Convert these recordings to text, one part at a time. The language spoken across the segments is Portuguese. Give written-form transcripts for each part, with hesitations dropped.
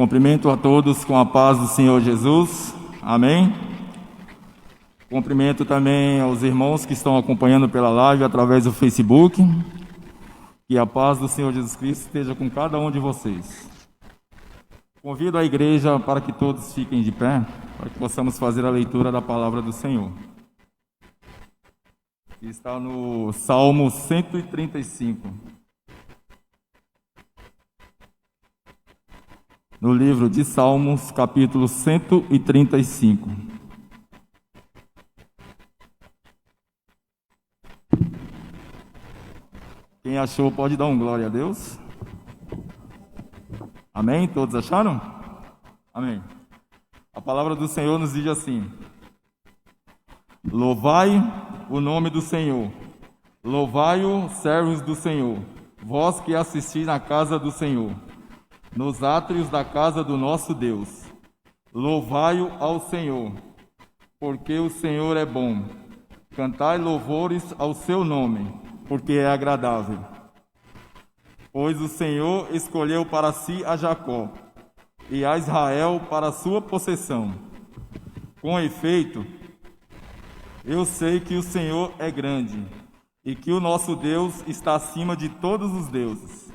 Cumprimento a todos com a paz do Senhor Jesus. Amém. Cumprimento também aos irmãos que estão acompanhando pela live através do Facebook. Que a paz do Senhor Jesus Cristo esteja com cada um de vocês. Convido a igreja para que todos fiquem de pé, para que possamos fazer a leitura da palavra do Senhor. Que está no Salmo 135. No livro de Salmos, capítulo 135. Quem achou pode dar um glória a Deus. Amém? Todos acharam? Amém. A palavra do Senhor nos diz assim: louvai o nome do Senhor, louvai-o, servos do Senhor, vós que assistis na casa do Senhor, nos átrios da casa do nosso Deus. Louvai-o ao Senhor, porque o Senhor é bom. Cantai louvores ao seu nome, porque é agradável. Pois o Senhor escolheu para si a Jacó, e a Israel para sua possessão. Com efeito, eu sei que o Senhor é grande, e que o nosso Deus está acima de todos os deuses.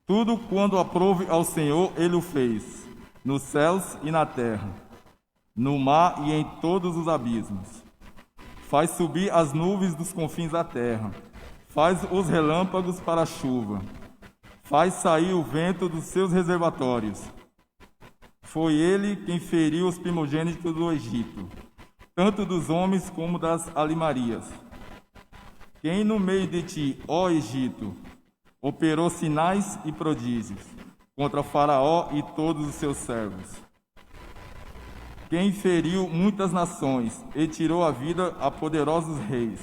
Tudo quando aprouve ao Senhor, Ele o fez, nos céus e na terra, no mar e em todos os abismos. Faz subir as nuvens dos confins da terra, faz os relâmpagos para a chuva, faz sair o vento dos seus reservatórios. Foi Ele quem feriu os primogênitos do Egito, tanto dos homens como das alimarias. Quem no meio de ti, ó Egito, operou sinais e prodígios contra Faraó e todos os seus servos. Quem feriu muitas nações e tirou a vida a poderosos reis,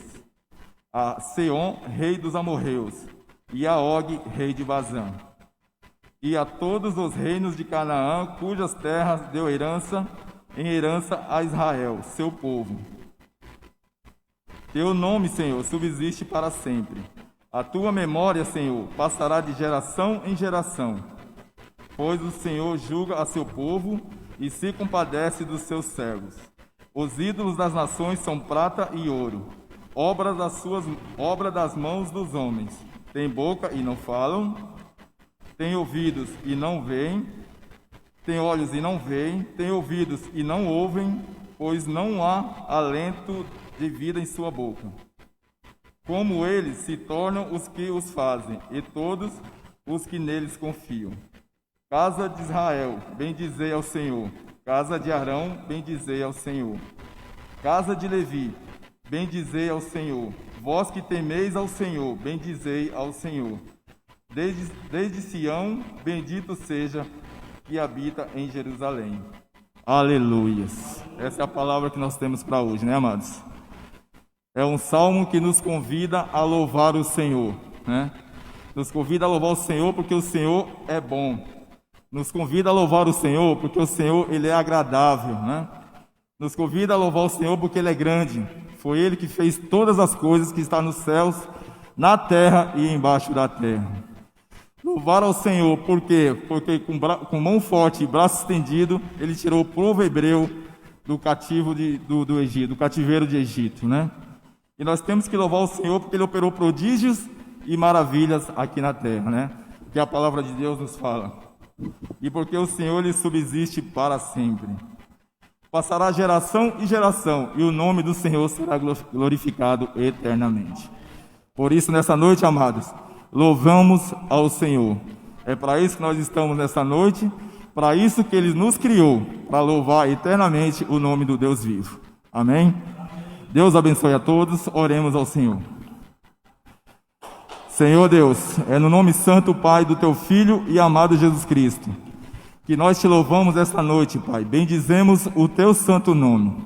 a Seom, rei dos amorreus, e a Og, rei de Bazã, e a todos os reinos de Canaã, cujas terras deu em herança a Israel, seu povo. Teu nome, Senhor, subsiste para sempre. A tua memória, Senhor, passará de geração em geração, pois o Senhor julga a seu povo e se compadece dos seus servos. Os ídolos das nações são prata e ouro, obra das mãos dos homens. Tem boca e não falam, tem ouvidos e não veem, tem olhos e não veem, tem ouvidos e não ouvem, pois não há alento de vida em sua boca. Como eles se tornam os que os fazem, e todos os que neles confiam. Casa de Israel, bendizei ao Senhor. Casa de Arão, bendizei ao Senhor. Casa de Levi, bendizei ao Senhor. Vós que temeis ao Senhor, bendizei ao Senhor. Desde Sião, bendito seja que habita em Jerusalém. Aleluias. Essa é a palavra que nós temos para hoje, né, amados? É um salmo que nos convida a louvar o Senhor, né? Nos convida a louvar o Senhor porque o Senhor é bom. Nos convida a louvar o Senhor porque o Senhor, Ele é agradável, né? Nos convida a louvar o Senhor porque Ele é grande. Foi Ele que fez todas as coisas que estão nos céus, na terra e embaixo da terra. Louvar ao Senhor, por quê? Porque com mão forte e braço estendido, Ele tirou o povo hebreu do cativo do Egito, do cativeiro de Egito, né? E nós temos que louvar o Senhor porque Ele operou prodígios e maravilhas aqui na terra, né? Que a palavra de Deus nos fala. E porque o Senhor Ele subsiste para sempre. Passará geração e geração, e o nome do Senhor será glorificado eternamente. Por isso, nessa noite, amados, louvamos ao Senhor. É para isso que nós estamos nessa noite, para isso que Ele nos criou, para louvar eternamente o nome do Deus vivo. Amém? Deus abençoe a todos, oremos ao Senhor. Senhor Deus, é no nome santo, Pai, do Teu Filho e amado Jesus Cristo, que nós Te louvamos esta noite, Pai. Bendizemos o Teu santo nome,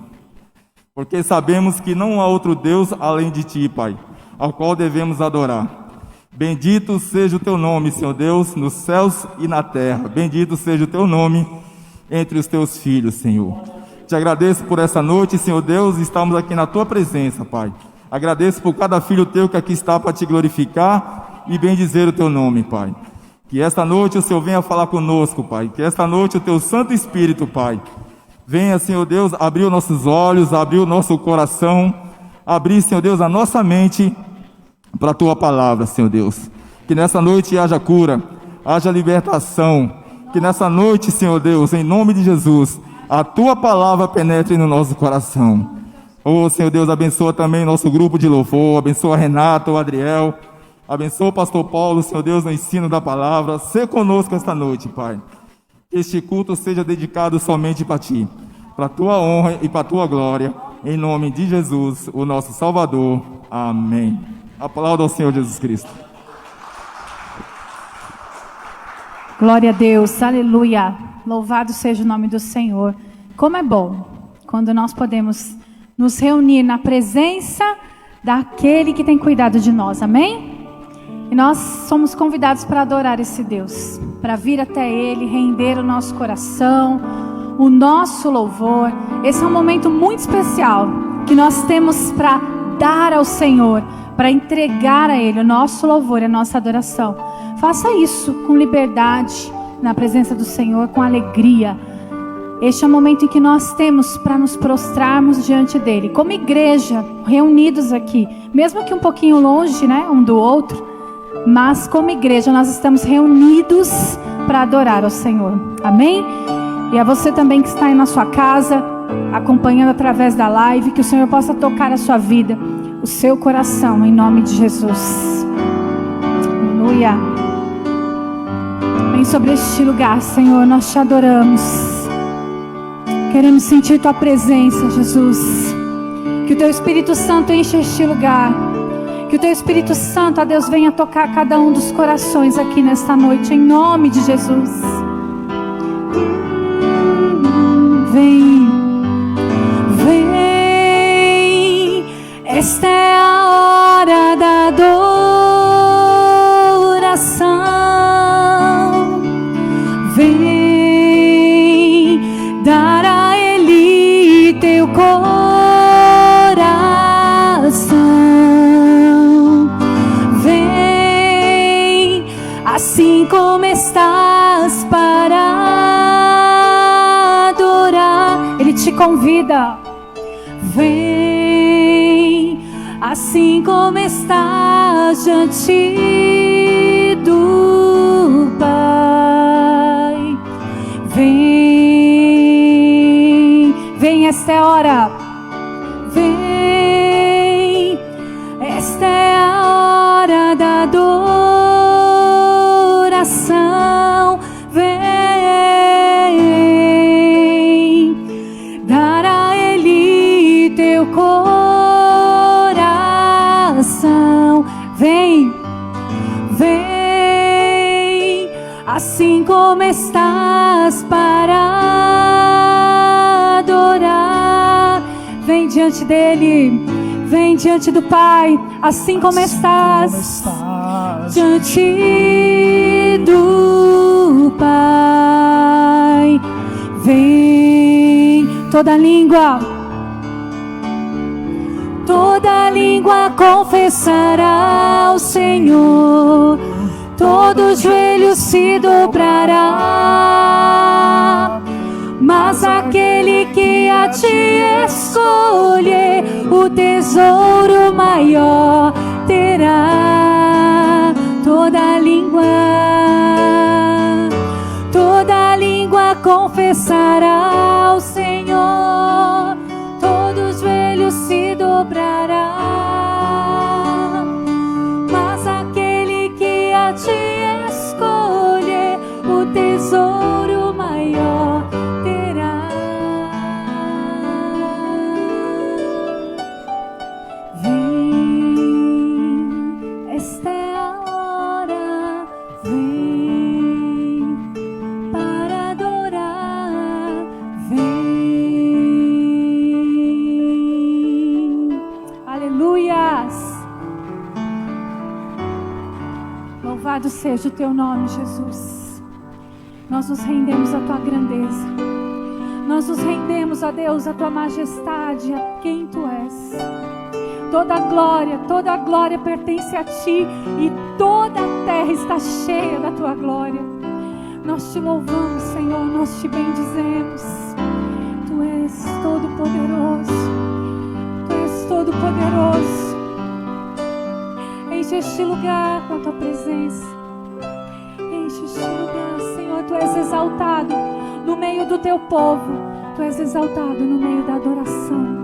porque sabemos que não há outro Deus além de Ti, Pai, ao qual devemos adorar. Bendito seja o Teu nome, Senhor Deus, nos céus e na terra. Bendito seja o Teu nome entre os Teus filhos, Senhor. Te agradeço por essa noite, Senhor Deus, estamos aqui na Tua presença, Pai. Agradeço por cada filho Teu que aqui está para Te glorificar e bendizer o Teu nome, Pai. Que esta noite o Senhor venha falar conosco, Pai. Que esta noite o Teu Santo Espírito, Pai, venha, Senhor Deus, abrir os nossos olhos, abrir o nosso coração, abrir, Senhor Deus, a nossa mente para a Tua palavra, Senhor Deus. Que nessa noite haja cura, haja libertação. Que nessa noite, Senhor Deus, em nome de Jesus, a Tua palavra penetre no nosso coração. Oh, Senhor Deus, abençoa também nosso grupo de louvor, abençoa Renato, o Adriel, abençoa o pastor Paulo, Senhor Deus, no ensino da palavra. Sê conosco esta noite, Pai. Que este culto seja dedicado somente para Ti, para a Tua honra e para a Tua glória, em nome de Jesus, o nosso Salvador. Amém. Aplauda ao Senhor Jesus Cristo. Glória a Deus, aleluia. Louvado seja o nome do Senhor. Como é bom quando nós podemos nos reunir na presença daquele que tem cuidado de nós, amém? E nós somos convidados para adorar esse Deus, para vir até Ele, render o nosso coração, o nosso louvor. Esse é um momento muito especial que nós temos para dar ao Senhor, para entregar a Ele o nosso louvor e a nossa adoração. Faça isso com liberdade, na presença do Senhor, com alegria. Este é o momento em que nós temos para nos prostrarmos diante dEle, como igreja, reunidos aqui, mesmo que um pouquinho longe, né, um do outro, mas como igreja nós estamos reunidos para adorar ao Senhor, amém? E a você também que está aí na sua casa, acompanhando através da live, que o Senhor possa tocar a sua vida, o seu coração, em nome de Jesus. Aleluia. Vem sobre este lugar, Senhor, nós te adoramos. Queremos sentir Tua presença, Jesus. Que o Teu Espírito Santo encha este lugar. Que o Teu Espírito Santo, ó Deus, venha tocar cada um dos corações aqui nesta noite, em nome de Jesus. Vem, vem, esta é a hora da adoração. Vem dar a Ele teu coração. Vem assim como estás para adorar. Ele te convida. Vem assim como estás diante do Pai. Vem, vem, esta é a hora. Vem, esta é a hora da adoração. Vem, dar a Ele teu coração. Vem, vem, assim como estás para adorar. Vem diante dele, vem diante do Pai, assim como estás diante do Pai. Vem, toda língua confessará ao Senhor, todo joelho se dobrará. Mas aquele que a ti escolher, o tesouro maior terá. Toda língua confessará ao Senhor, todo joelho se dobrará. Mas aquele que a ti escolher, o tesouro maior terá. Vem, esta é a hora. Vem para adorar. Vem. Aleluias. Louvado seja o teu nome, Jesus. Nós nos rendemos à tua grandeza. Nós nos rendemos, ó Deus, à tua majestade, a quem tu és. toda a glória pertence a Ti, e toda a terra está cheia da Tua glória. Nós Te louvamos, Senhor, nós Te bendizemos. Tu és todo poderoso, Tu és todo poderoso. Enche este lugar com a Tua presença, enche este lugar, Senhor. Tu és exaltado no meio do Teu povo, Tu és exaltado no meio da adoração.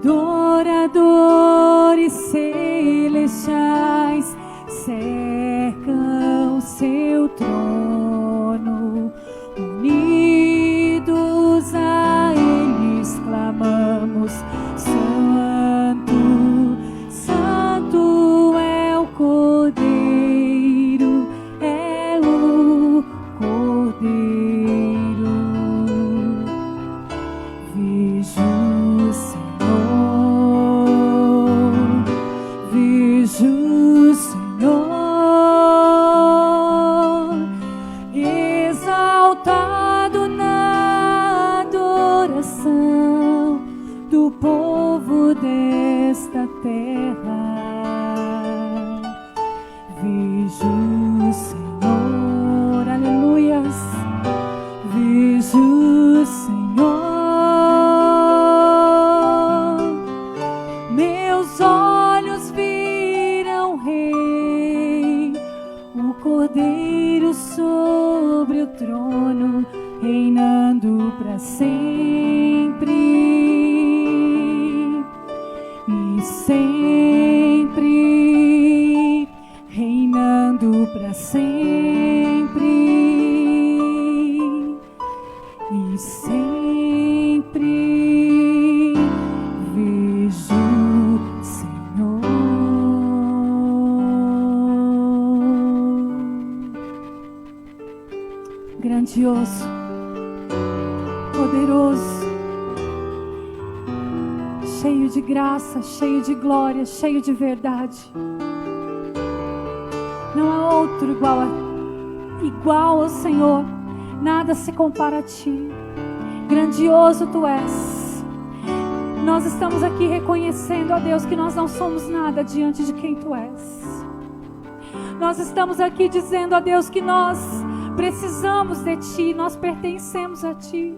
Adoradores celestiais cercam seu trono, unidos a eles clamamos: Santo, Santo é o Cordeiro, é o Cordeiro. Desta terra, vejo o Senhor, aleluias, vejo o Senhor, meus olhos viram o Rei, o Cordeiro sobre o trono, reinando para sempre. Sempre reinando para sempre, e sempre vejo o Senhor. Grandioso, poderoso, cheio de graça, cheio de glória, cheio de verdade. Não há outro igual ao Senhor. Nada se compara a Ti. Grandioso Tu és. Nós estamos aqui reconhecendo, ó Deus, que nós não somos nada diante de quem Tu és. Nós estamos aqui dizendo, ó Deus, que nós precisamos de Ti, nós pertencemos a Ti.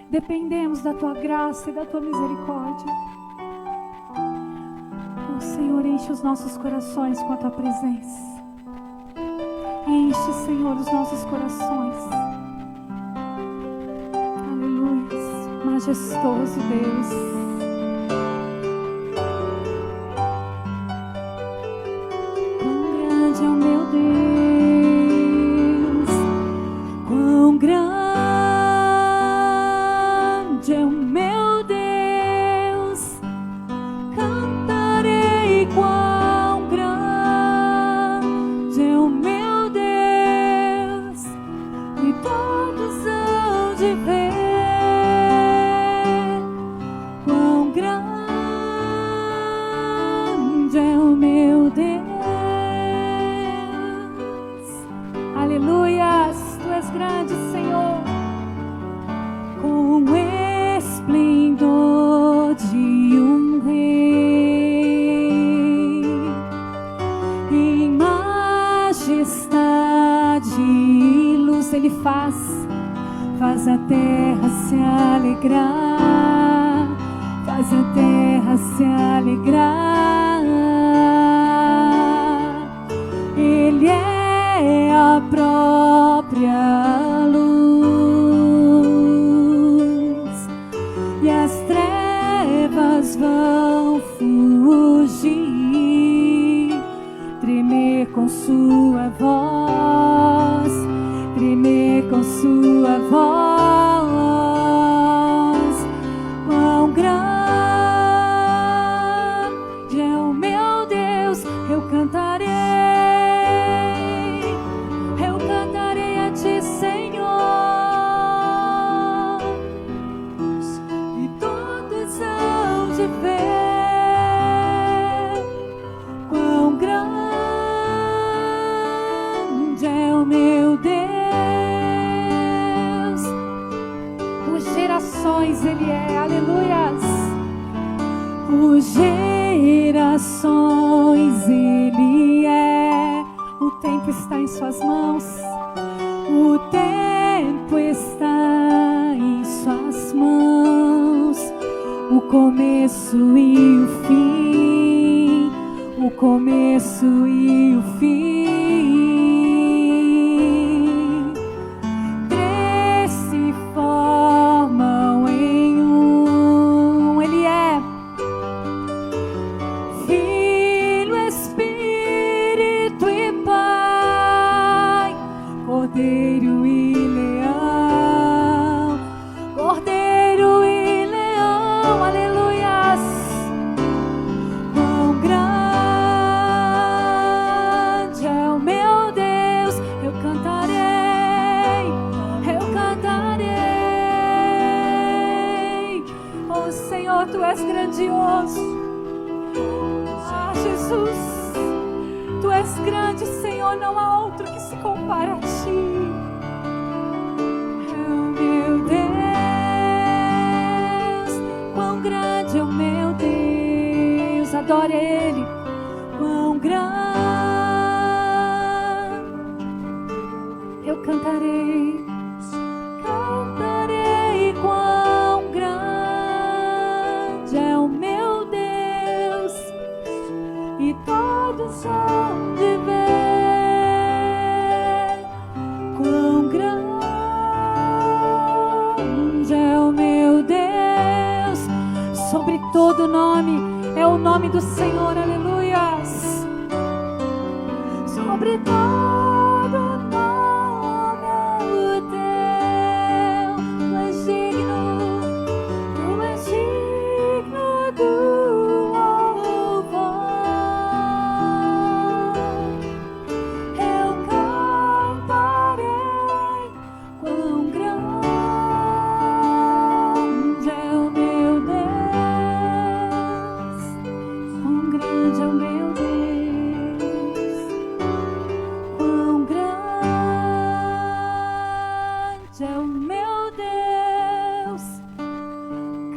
Dependemos da Tua graça e da Tua misericórdia. Oh, Senhor, enche os nossos corações com a Tua presença. Enche, Senhor, os nossos corações. Aleluia. Majestoso Deus. Quão grande é o meu Deus. Quão grande é o meu Deus, cantarei quão grande é o meu Deus, e todos hão de ver faz a terra se alegrar, faz a terra se alegrar. Ele é a própria luz e as trevas vão fugir, tremer com sua voz, tremer com sua voz. Quão grande é o meu Deus, eu cantarei a ti, Senhor, e todos hão de ver quão grande é o meu Deus. Por gerações Ele é, aleluias. Por gerações Ele é. O tempo está em suas mãos. O tempo está em suas mãos. O começo e o fim. O começo e o fim. Três se formam em um. Ele é Filho, Espírito e Pai, Cordeiro e Leão, Cordeiro e Leão, aleluias. Quão grande é o meu Deus, eu cantarei, eu cantarei. Oh Senhor, Tu és grandioso. Ah, Jesus, Tu és grande, Senhor, não há outro que se compare a Ti. É o meu Deus, quão grande é o meu Deus, adore Ele, quão grande, eu cantarei, cantarei, quão grande é o meu Deus, e todos hão de ver quão grande é o meu Deus. Sobre todo nome é o nome do Senhor, aleluias. Sobre todo nome é o teu. Tu és digno, Tu és digno do louvor. Eu cantarei, quão grande é o meu Deus, quão grande é o meu Deus, quão grande é o meu Deus.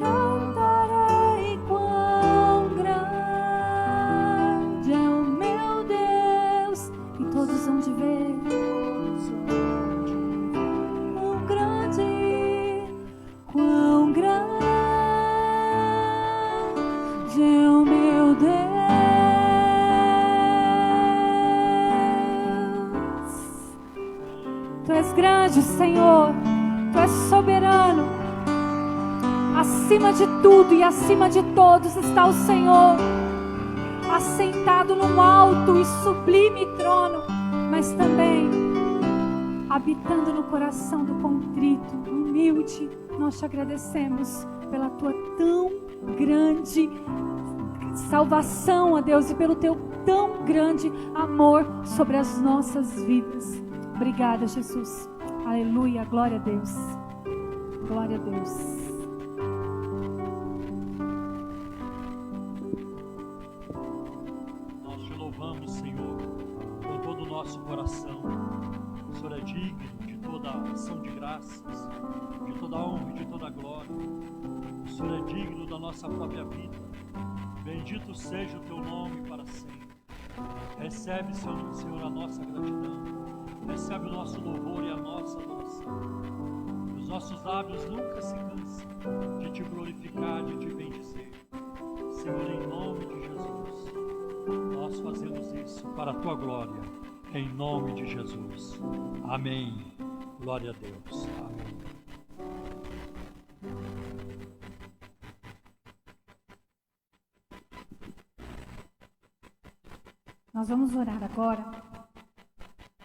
Cantarei, quão grande é o meu Deus, e todos hão de ver quão grande é o meu Deus. Tu és grande, Senhor, Tu és soberano. Acima de tudo e acima de todos está o Senhor, assentado num alto e sublime trono, mas também habitando no coração do contrito, humilde. Nós Te agradecemos pela Tua tão grande salvação, ó Deus, e pelo Teu tão grande amor sobre as nossas vidas. Obrigada, Jesus. Aleluia, glória a Deus. Glória a Deus. Nós Te louvamos, Senhor, com todo o nosso coração. O Senhor é digno de toda a ação de graças, de toda a honra e de toda a glória. O Senhor é digno da nossa própria vida. Bendito seja o Teu nome para sempre. Recebe, Senhor, a nossa gratidão. recebe o nosso louvor e a nossa adoração. Os nossos lábios nunca se cansam de te glorificar, de te bendizer. Senhor, em nome de Jesus, nós fazemos isso para a tua glória, em nome de Jesus. Amém. Glória a Deus. Amém. Nós vamos orar agora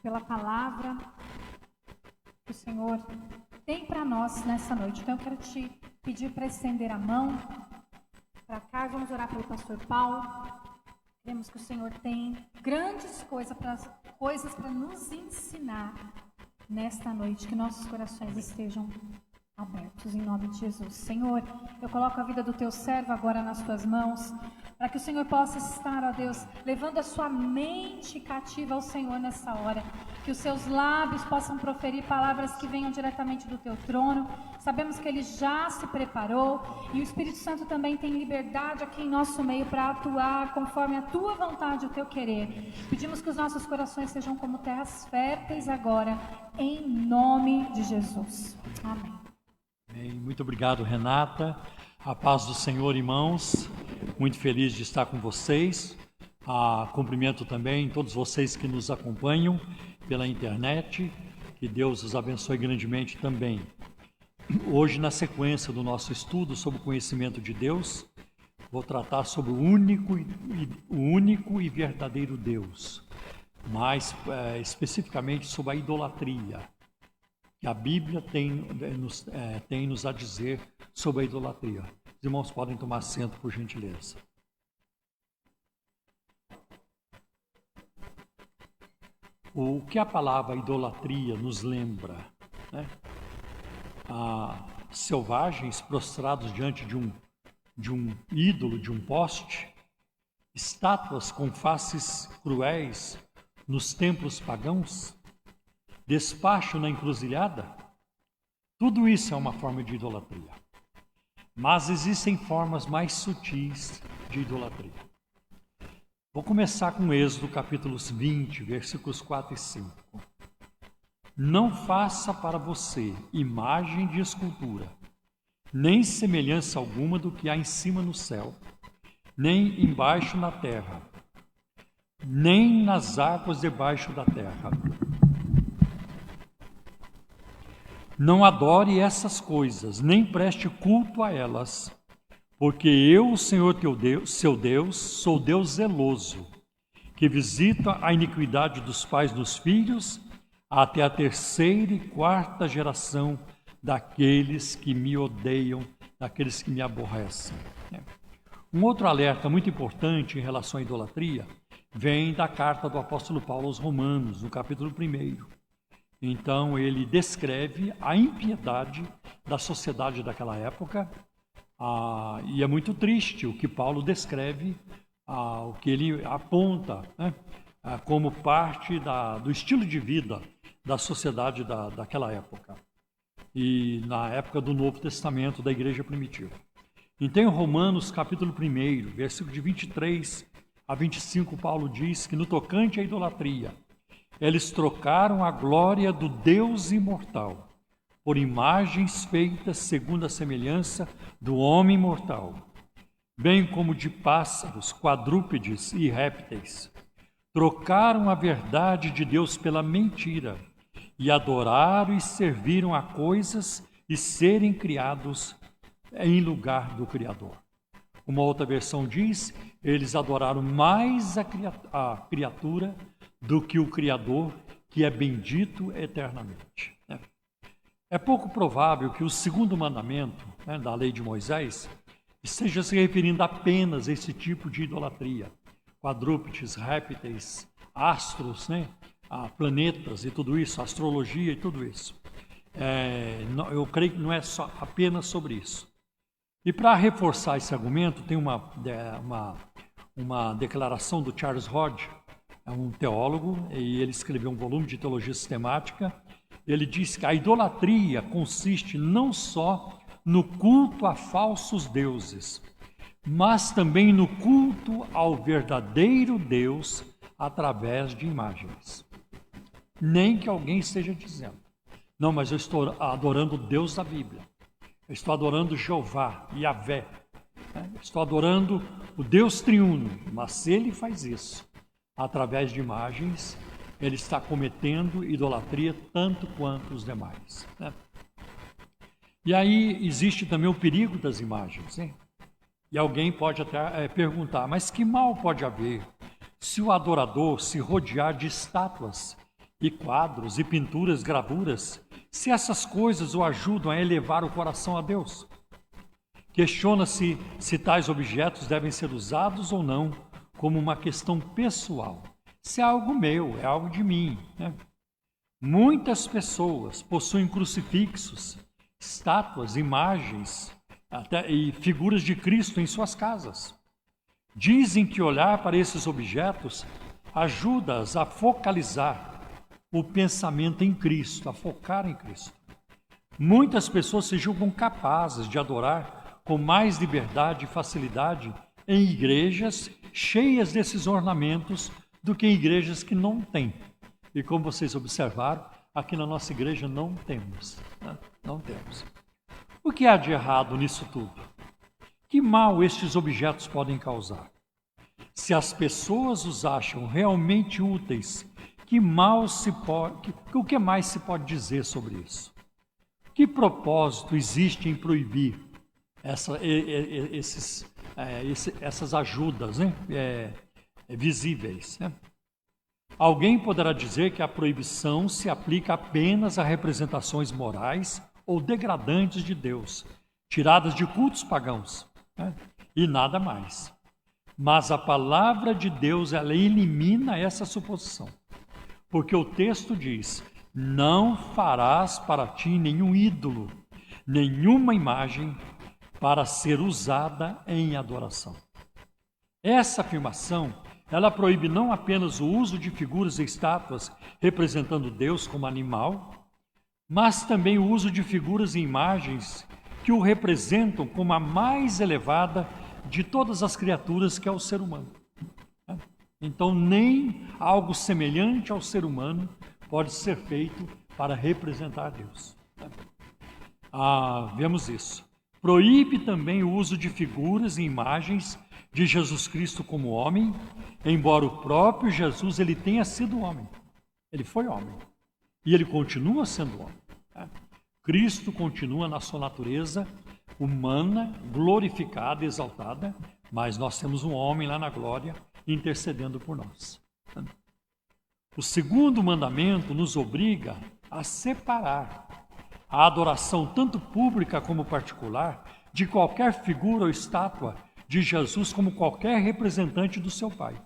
pela palavra que o Senhor tem para nós nessa noite. Então eu quero te pedir para estender a mão para cá. Vamos orar pelo pastor Paulo. Queremos que o Senhor tem grandes coisas para nos ensinar nesta noite, que nossos corações estejam abertos em nome de Jesus. Senhor, eu coloco a vida do teu servo agora nas tuas mãos, para que o Senhor possa estar, ó Deus, levando a sua mente cativa ao Senhor nessa hora, que os seus lábios possam proferir palavras que venham diretamente do teu trono. Sabemos que ele já se preparou e o Espírito Santo também tem liberdade aqui em nosso meio para atuar conforme a tua vontade e o teu querer. Pedimos que os nossos corações sejam como terras férteis agora, em nome de Jesus. Amém. Bem, muito obrigado, Renata. A paz do Senhor, irmãos. Muito feliz de estar com vocês. Cumprimento também todos vocês que nos acompanham pela internet. Que Deus os abençoe grandemente também. Hoje, na sequência do nosso estudo sobre o conhecimento de Deus, vou tratar sobre o único e verdadeiro Deus. Mais especificamente sobre a idolatria. Que a Bíblia tem nos a dizer sobre a idolatria. Os irmãos podem tomar assento, por gentileza. O que a palavra idolatria nos lembra? Né? Selvagens prostrados diante de um ídolo, de um poste, estátuas com faces cruéis nos templos pagãos, despacho na encruzilhada, tudo isso é uma forma de idolatria. Mas existem formas mais sutis de idolatria. Vou começar com Êxodo capítulo 20, versículos 4 e 5. Não faça para você imagem de escultura, nem semelhança alguma do que há em cima no céu, nem embaixo na terra, nem nas águas debaixo da terra. Não adore essas coisas, nem preste culto a elas, porque eu, o Senhor teu Deus, seu Deus, sou Deus zeloso, que visita a iniquidade dos pais nos filhos, até a 3ª e 4ª geração daqueles que me odeiam, daqueles que me aborrecem. Um outro alerta muito importante em relação à idolatria vem da carta do apóstolo Paulo aos Romanos, no capítulo 1. Então, ele descreve a impiedade da sociedade daquela época, e é muito triste o que Paulo descreve, o que ele aponta, né, como parte do estilo de vida da sociedade daquela época, e na época do Novo Testamento, da igreja primitiva. Então, em Romanos, capítulo 1, versículo de 23 a 25, Paulo diz que no tocante à idolatria, eles trocaram a glória do Deus imortal por imagens feitas segundo a semelhança do homem mortal, bem como de pássaros, quadrúpedes e répteis. Trocaram a verdade de Deus pela mentira e adoraram e serviram a coisas e serem criados em lugar do Criador. Uma outra versão diz, eles adoraram mais a criatura do que o Criador, que é bendito eternamente. É pouco provável que o 2º mandamento, da lei de Moisés esteja se referindo apenas a esse tipo de idolatria. Quadrúpedes, répteis, astros, planetas e tudo isso, astrologia e tudo isso. Eu creio que não é só apenas sobre isso. E para reforçar esse argumento, tem uma declaração do Charles Hodge, é um teólogo, e ele escreveu um volume de teologia sistemática. Ele diz que a idolatria consiste não só no culto a falsos deuses, mas também no culto ao verdadeiro Deus através de imagens. nem que alguém esteja dizendo: não, mas eu estou adorando o Deus da Bíblia, eu estou adorando Jeová, Yahvé, estou adorando o Deus triuno. Mas se ele faz isso através de imagens, ele está cometendo idolatria tanto quanto os demais, né? E aí existe também o perigo das imagens, hein? E alguém pode até perguntar: mas que mal pode haver se o adorador se rodear de estátuas e quadros e pinturas, gravuras, se essas coisas o ajudam a elevar o coração a Deus? Questiona-se se tais objetos devem ser usados ou não como uma questão pessoal. Se é algo meu, é algo de mim, né? Muitas pessoas possuem crucifixos, estátuas, imagens e figuras de Cristo em suas casas. Dizem que olhar para esses objetos ajuda-as a focalizar o pensamento em Cristo, a focar em Cristo. Muitas pessoas se julgam capazes de adorar com mais liberdade e facilidade em igrejas cheias desses ornamentos do que em igrejas que não têm. E como vocês observaram, aqui na nossa igreja não temos, né? Não temos. O que há de errado nisso tudo? Que mal estes objetos podem causar? Se as pessoas os acham realmente úteis, o que mais se pode dizer sobre isso? Que propósito existe em proibir essas ajudas, né? Visíveis, né? Alguém poderá dizer que a proibição se aplica apenas a representações morais ou degradantes de Deus, tiradas de cultos pagãos, né? E nada mais. Mas a palavra de Deus, ela elimina essa suposição, porque o texto diz: não farás para ti nenhum ídolo, nenhuma imagem para ser usada em adoração. Essa afirmação, ela proíbe não apenas o uso de figuras e estátuas representando Deus como animal, mas também o uso de figuras e imagens que o representam como a mais elevada de todas as criaturas, que é o ser humano. Então, nem algo semelhante ao ser humano pode ser feito para representar Deus. Vemos isso. Proíbe também o uso de figuras e imagens de Jesus Cristo como homem, embora o próprio Jesus ele tenha sido homem. Ele foi homem. E ele continua sendo homem. Cristo continua na sua natureza humana, glorificada, exaltada, mas nós temos um homem lá na glória intercedendo por nós. O segundo mandamento nos obriga a separar a adoração, tanto pública como particular, de qualquer figura ou estátua de Jesus como qualquer representante do seu Pai.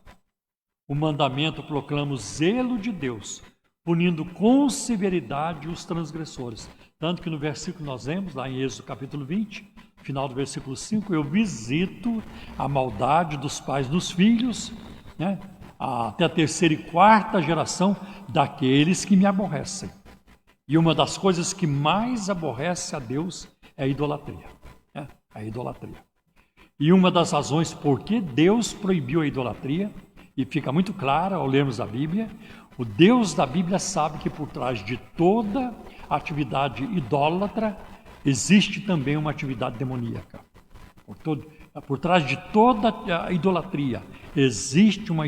O mandamento proclama o zelo de Deus, punindo com severidade os transgressores. Tanto que no versículo nós vemos, lá em Êxodo capítulo 20, final do versículo 5, eu visito a maldade dos pais nos filhos, né, até a terceira e quarta geração daqueles que me aborrecem. E uma das coisas que mais aborrece a Deus é a idolatria. A idolatria. E uma das razões por que Deus proibiu a idolatria, e fica muito claro ao lermos a Bíblia, o Deus da Bíblia sabe que por trás de toda atividade idólatra existe também uma atividade demoníaca. Por trás de toda a idolatria existe uma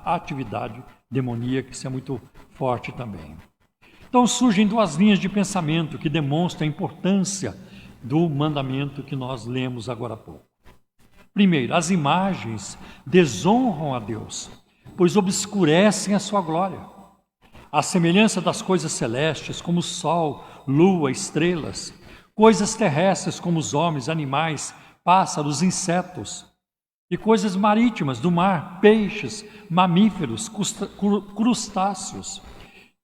atividade demoníaca, isso é muito forte também. Então surgem duas linhas de pensamento que demonstram a importância do mandamento que nós lemos agora há pouco. Primeiro, as imagens desonram a Deus, pois obscurecem a sua glória. A semelhança das coisas celestes, como o sol, lua, estrelas, coisas terrestres como os homens, animais, pássaros, insetos, e coisas marítimas do mar, peixes, mamíferos, crustáceos.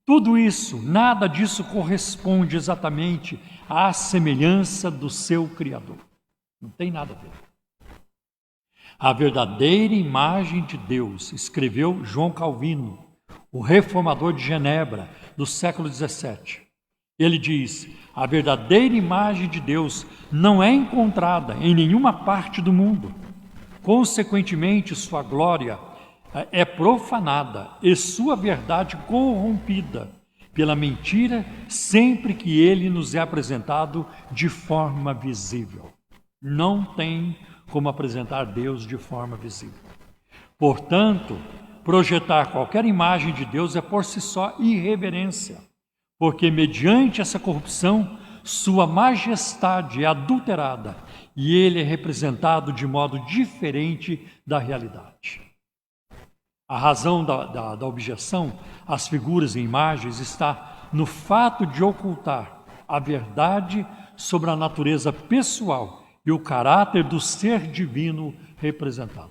Tudo isso, nada disso corresponde exatamente à semelhança do seu Criador. Não tem nada a ver. A verdadeira imagem de Deus, escreveu João Calvino, o reformador de Genebra, do século XVII. Ele diz: a verdadeira imagem de Deus não é encontrada em nenhuma parte do mundo. Consequentemente, sua glória é profanada e sua verdade corrompida pela mentira sempre que ele nos é apresentado de forma visível. Não tem como apresentar Deus de forma visível. Portanto, projetar qualquer imagem de Deus é por si só irreverência, porque mediante essa corrupção, sua majestade é adulterada e ele é representado de modo diferente da realidade. A razão da objeção às figuras e imagens está no fato de ocultar a verdade sobre a natureza pessoal e o caráter do ser divino representado.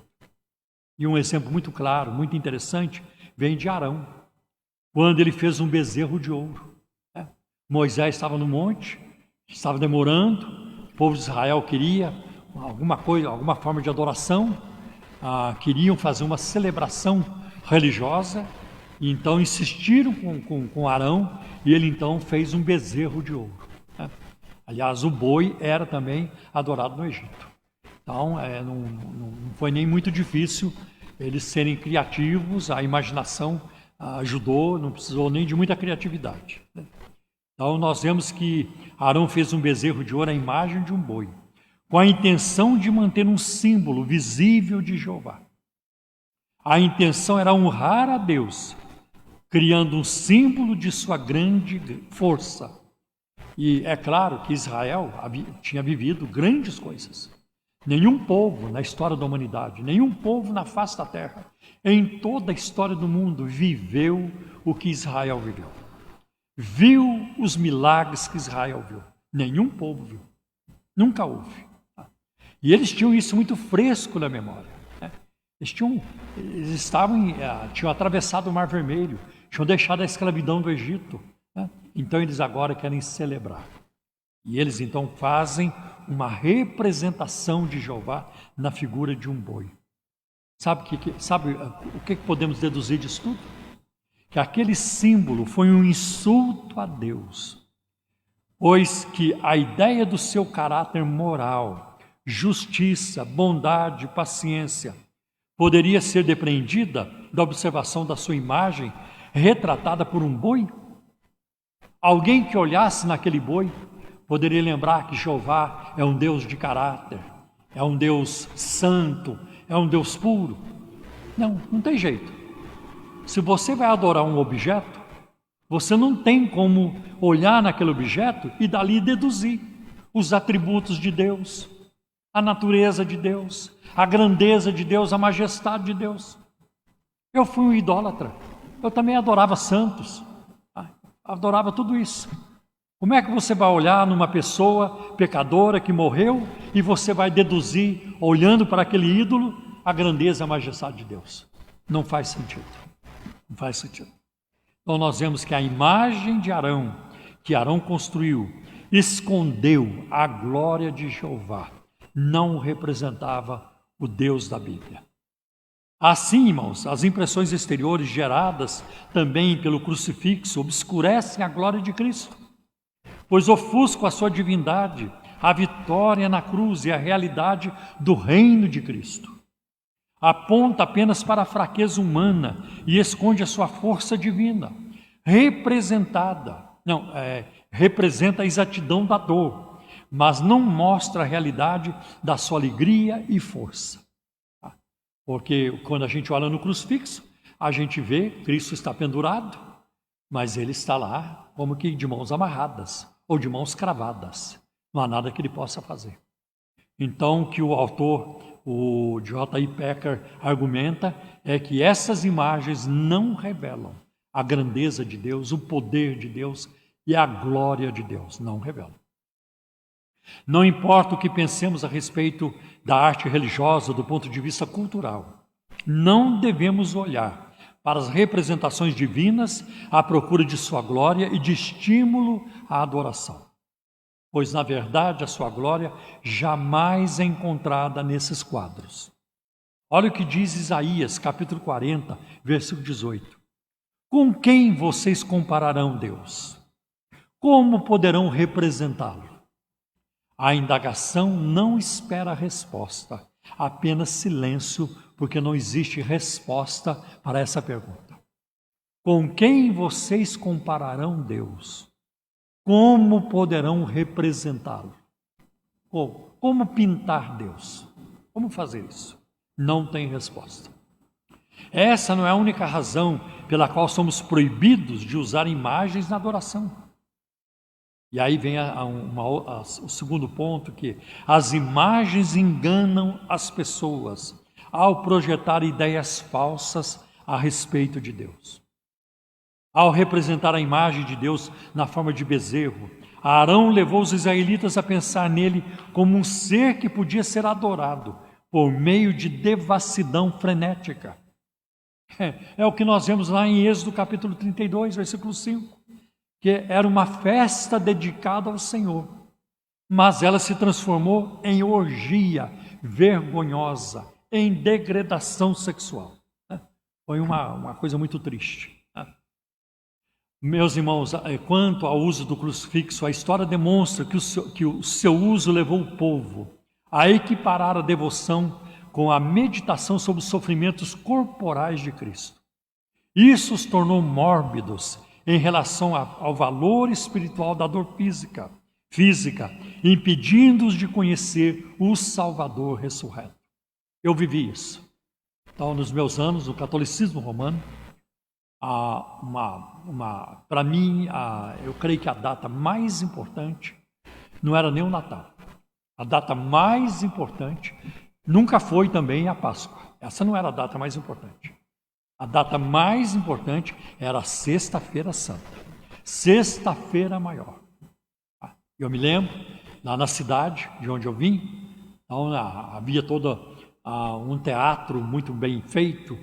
E um exemplo muito claro, muito interessante, vem de Arão, quando ele fez um bezerro de ouro. Moisés estava no monte, estava demorando, o povo de Israel queria alguma coisa, alguma forma de adoração, queriam fazer uma celebração religiosa, e então insistiram com Arão, e ele então fez um bezerro de ouro. Aliás, o boi era também adorado no Egito. Então, não foi nem muito difícil eles serem criativos, a imaginação ajudou, não precisou nem de muita criatividade. Então, nós vemos que Arão fez um bezerro de ouro à imagem de um boi, com a intenção de manter um símbolo visível de Jeová. A intenção era honrar a Deus, criando um símbolo de sua grande força. E é claro que Israel tinha vivido grandes coisas. Nenhum povo na história da humanidade, nenhum povo na face da terra, em toda a história do mundo, viveu o que Israel viveu. Viu os milagres que Israel viu. Nenhum povo viu. Nunca houve. E eles tinham isso muito fresco na memória. Eles tinham atravessado o Mar Vermelho, tinham deixado a escravidão do Egito. Então eles agora querem celebrar. E eles então fazem uma representação de Jeová na figura de um boi. Sabe o que podemos deduzir disso tudo? Que aquele símbolo foi um insulto a Deus, pois que a ideia do seu caráter moral, justiça, bondade, paciência, poderia ser depreendida da observação da sua imagem retratada por um boi? Alguém que olhasse naquele boi poderia lembrar que Jeová é um Deus de caráter, é um Deus santo, é um Deus puro. Não tem jeito. Se você vai adorar um objeto, você não tem como olhar naquele objeto e dali deduzir os atributos de Deus, a natureza de Deus, a grandeza de Deus, a majestade de Deus. Eu fui um idólatra, eu também adorava santos, adorava tudo isso. Como é que você vai olhar numa pessoa pecadora que morreu e você vai deduzir, olhando para aquele ídolo, a grandeza e a majestade de Deus? Não faz sentido. Não faz sentido. Então nós vemos que a imagem de Arão, que Arão construiu, escondeu a glória de Jeová. Não representava o Deus da Bíblia. Assim, irmãos, as impressões exteriores geradas também pelo crucifixo obscurecem a glória de Cristo, pois ofuscam a sua divindade, a vitória na cruz e a realidade do reino de Cristo. Aponta apenas para a fraqueza humana e esconde a sua força divina, representa a exatidão da dor, mas não mostra a realidade da sua alegria e força. Porque quando a gente olha no crucifixo, a gente vê Cristo está pendurado, mas ele está lá como que de mãos amarradas ou de mãos cravadas. Não há nada que ele possa fazer. Então, o que o autor, o J.I. Packer, argumenta é que essas imagens não revelam a grandeza de Deus, o poder de Deus e a glória de Deus. Não revelam. Não importa o que pensemos a respeito da arte religiosa do ponto de vista cultural, não devemos olhar para as representações divinas à procura de sua glória e de estímulo à adoração, pois na verdade a sua glória jamais é encontrada nesses quadros. Olha o que diz Isaías, capítulo 40, versículo 18. Com quem vocês compararão Deus? Como poderão representá-lo? A indagação não espera a resposta. Apenas silêncio, porque não existe resposta para essa pergunta. Com quem vocês compararão Deus? Como poderão representá-lo? Ou como pintar Deus? Como fazer isso? Não tem resposta. Essa não é a única razão pela qual somos proibidos de usar imagens na adoração. E aí vem o segundo ponto, que as imagens enganam as pessoas ao projetar ideias falsas a respeito de Deus. Ao representar a imagem de Deus na forma de bezerro, Arão levou os israelitas a pensar nele como um ser que podia ser adorado por meio de devassidão frenética. É o que nós vemos lá em Êxodo capítulo 32, versículo 5, que era uma festa dedicada ao Senhor, mas ela se transformou em orgia vergonhosa, em degradação sexual. Foi uma coisa muito triste. Meus irmãos, quanto ao uso do crucifixo, a história demonstra que o seu uso levou o povo a equiparar a devoção com a meditação sobre os sofrimentos corporais de Cristo. Isso os tornou mórbidos em relação ao valor espiritual da dor física, impedindo-os de conhecer o Salvador ressurreto. Eu vivi isso. Então, nos meus anos no catolicismo romano, para mim, eu creio que a data mais importante não era nem o Natal. A data mais importante nunca foi também a Páscoa. Essa não era a data mais importante. A data mais importante era a Sexta-feira Santa, Sexta-feira Maior. Eu me lembro, lá na cidade de onde eu vim, então, havia todo um teatro muito bem feito,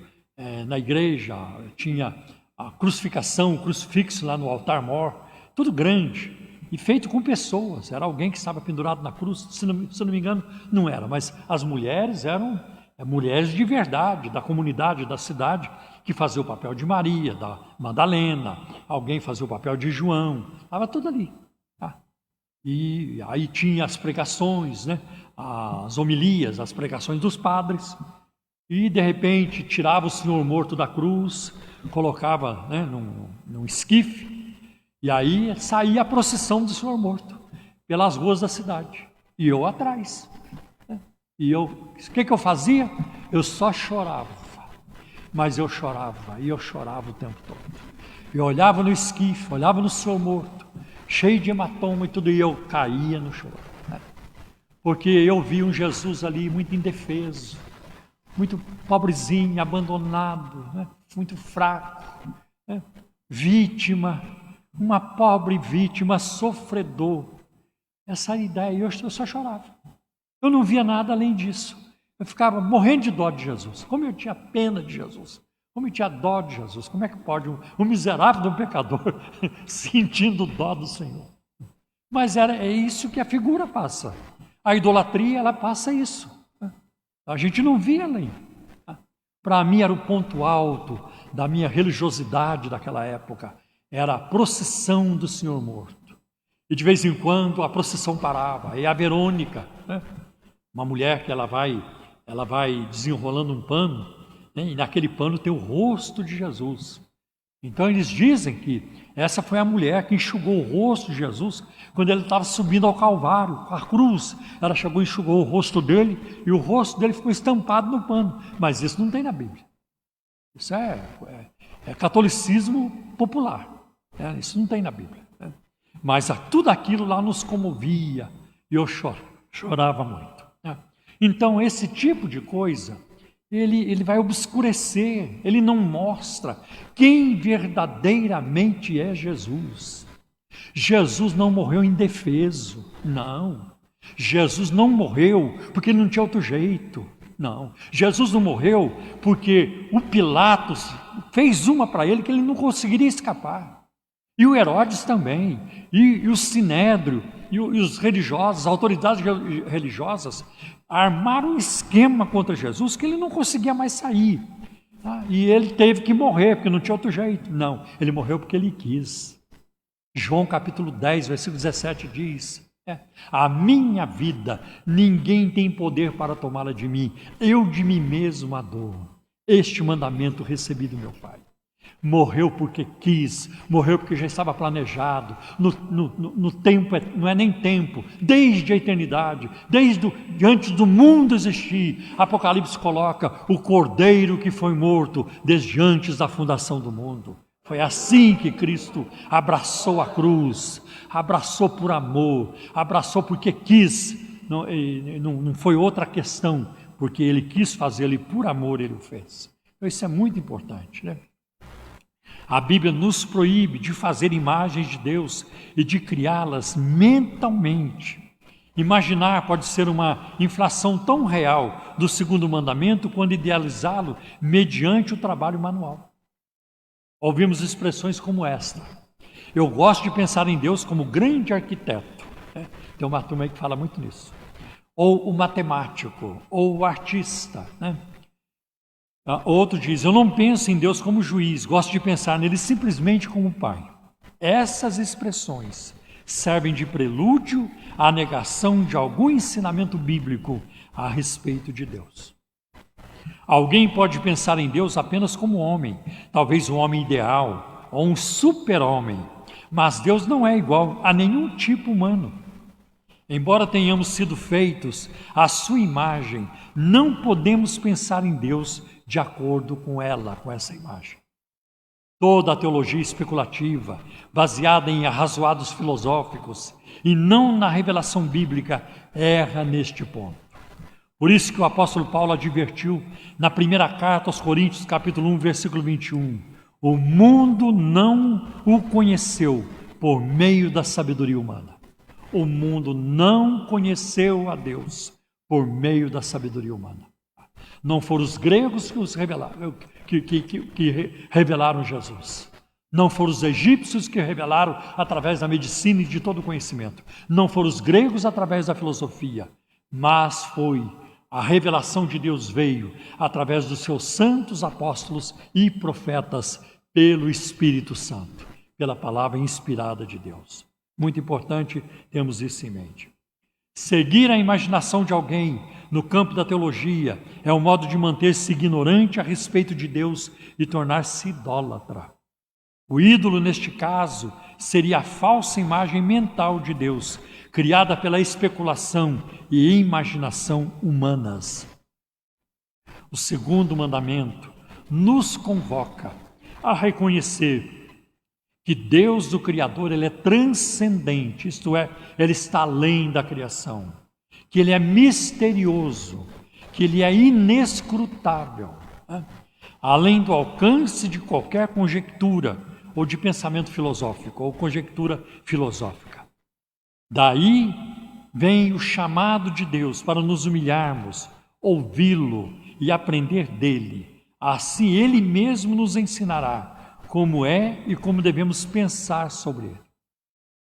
na igreja, tinha a crucificação, o crucifixo lá no altar-mor, tudo grande e feito com pessoas. Era alguém que estava pendurado na cruz, se não me engano, não era, mas as mulheres eram mulheres de verdade, da comunidade, da cidade, que fazia o papel de Maria, da Madalena, alguém fazia o papel de João, estava tudo ali. E aí tinha as pregações, as homilias, as pregações dos padres, e de repente tirava o Senhor morto da cruz, colocava num esquife, e aí saía a procissão do Senhor morto pelas ruas da cidade, e eu atrás. E o que eu fazia? Eu só chorava, mas eu chorava, e eu chorava o tempo todo. Eu olhava no esquife, olhava no Senhor morto, cheio de hematoma e tudo, e eu caía no choro. Porque eu vi um Jesus ali muito indefeso, muito pobrezinho, abandonado, muito fraco, vítima, uma pobre vítima, sofredor. Essa ideia, eu só chorava. Eu não via nada além disso. Eu ficava morrendo de dó de Jesus. Como eu tinha pena de Jesus. Como eu tinha dó de Jesus. Como é que pode um miserável de um pecador sentindo dó do Senhor? Mas é isso que a figura passa. A idolatria, ela passa isso. A gente não via além. Para mim era o ponto alto da minha religiosidade daquela época. Era a procissão do Senhor morto. E de vez em quando a procissão parava. E a Verônica, uma mulher que ela vai desenrolando um pano, e naquele pano tem o rosto de Jesus. Então eles dizem que essa foi a mulher que enxugou o rosto de Jesus quando ele estava subindo ao Calvário, com a cruz. Ela chegou e enxugou o rosto dele, e o rosto dele ficou estampado no pano. Mas isso não tem na Bíblia. Isso é catolicismo popular. Isso não tem na Bíblia. Mas tudo aquilo lá nos comovia, e eu chorava muito. Então esse tipo de coisa, ele vai obscurecer, ele não mostra quem verdadeiramente é Jesus. Jesus não morreu indefeso, não. Jesus não morreu porque ele não tinha outro jeito, não. Jesus não morreu porque o Pilatos fez uma para ele que ele não conseguiria escapar. E o Herodes também, e o Sinédrio, e os religiosos, as autoridades religiosas, armaram um esquema contra Jesus que ele não conseguia mais sair. E ele teve que morrer, porque não tinha outro jeito. Não, ele morreu porque ele quis. João capítulo 10, versículo 17 diz A minha vida, ninguém tem poder para tomá-la de mim. Eu de mim mesmo a dou. Este mandamento recebi do meu Pai. Morreu porque quis, morreu porque já estava planejado. No tempo, não é nem tempo, desde a eternidade, desde antes do mundo existir. Apocalipse coloca o Cordeiro que foi morto desde antes da fundação do mundo. Foi assim que Cristo abraçou a cruz, abraçou por amor, abraçou porque quis, não foi outra questão, porque Ele quis fazê-lo e por amor Ele o fez. Então isso é muito importante, né? A Bíblia nos proíbe de fazer imagens de Deus e de criá-las mentalmente. Imaginar pode ser uma inflação tão real do segundo mandamento quando idealizá-lo mediante o trabalho manual. Ouvimos expressões como esta: eu gosto de pensar em Deus como grande arquiteto. Tem uma turma aí que fala muito nisso. Ou o matemático, ou o artista, né? Outro diz: eu não penso em Deus como juiz, gosto de pensar nele simplesmente como pai. Essas expressões servem de prelúdio à negação de algum ensinamento bíblico a respeito de Deus. Alguém pode pensar em Deus apenas como homem, talvez um homem ideal ou um super-homem, mas Deus não é igual a nenhum tipo humano. Embora tenhamos sido feitos à sua imagem, não podemos pensar em Deus de acordo com essa imagem. Toda a teologia especulativa, baseada em arrazoados filosóficos e não na revelação bíblica, erra neste ponto. Por isso que o apóstolo Paulo advertiu na primeira carta aos Coríntios, capítulo 1, versículo 21, o mundo não o conheceu por meio da sabedoria humana. O mundo não conheceu a Deus por meio da sabedoria humana. Não foram os gregos que os revelaram, que revelaram Jesus. Não foram os egípcios que revelaram através da medicina e de todo o conhecimento. Não foram os gregos através da filosofia. Mas foi a revelação de Deus veio através dos seus santos apóstolos e profetas pelo Espírito Santo, pela palavra inspirada de Deus. Muito importante termos isso em mente. Seguir a imaginação de alguém no campo da teologia é um modo de manter-se ignorante a respeito de Deus e tornar-se idólatra. O ídolo, neste caso, seria a falsa imagem mental de Deus, criada pela especulação e imaginação humanas. O segundo mandamento nos convoca a reconhecer que Deus, o Criador, Ele é transcendente, isto é, Ele está além da criação, que Ele é misterioso, que Ele é inescrutável, né? Além do alcance de qualquer conjectura ou de pensamento filosófico ou conjectura filosófica. Daí vem o chamado de Deus para nos humilharmos, ouvi-lo e aprender dele. Assim Ele mesmo nos ensinará como é e como devemos pensar sobre Ele.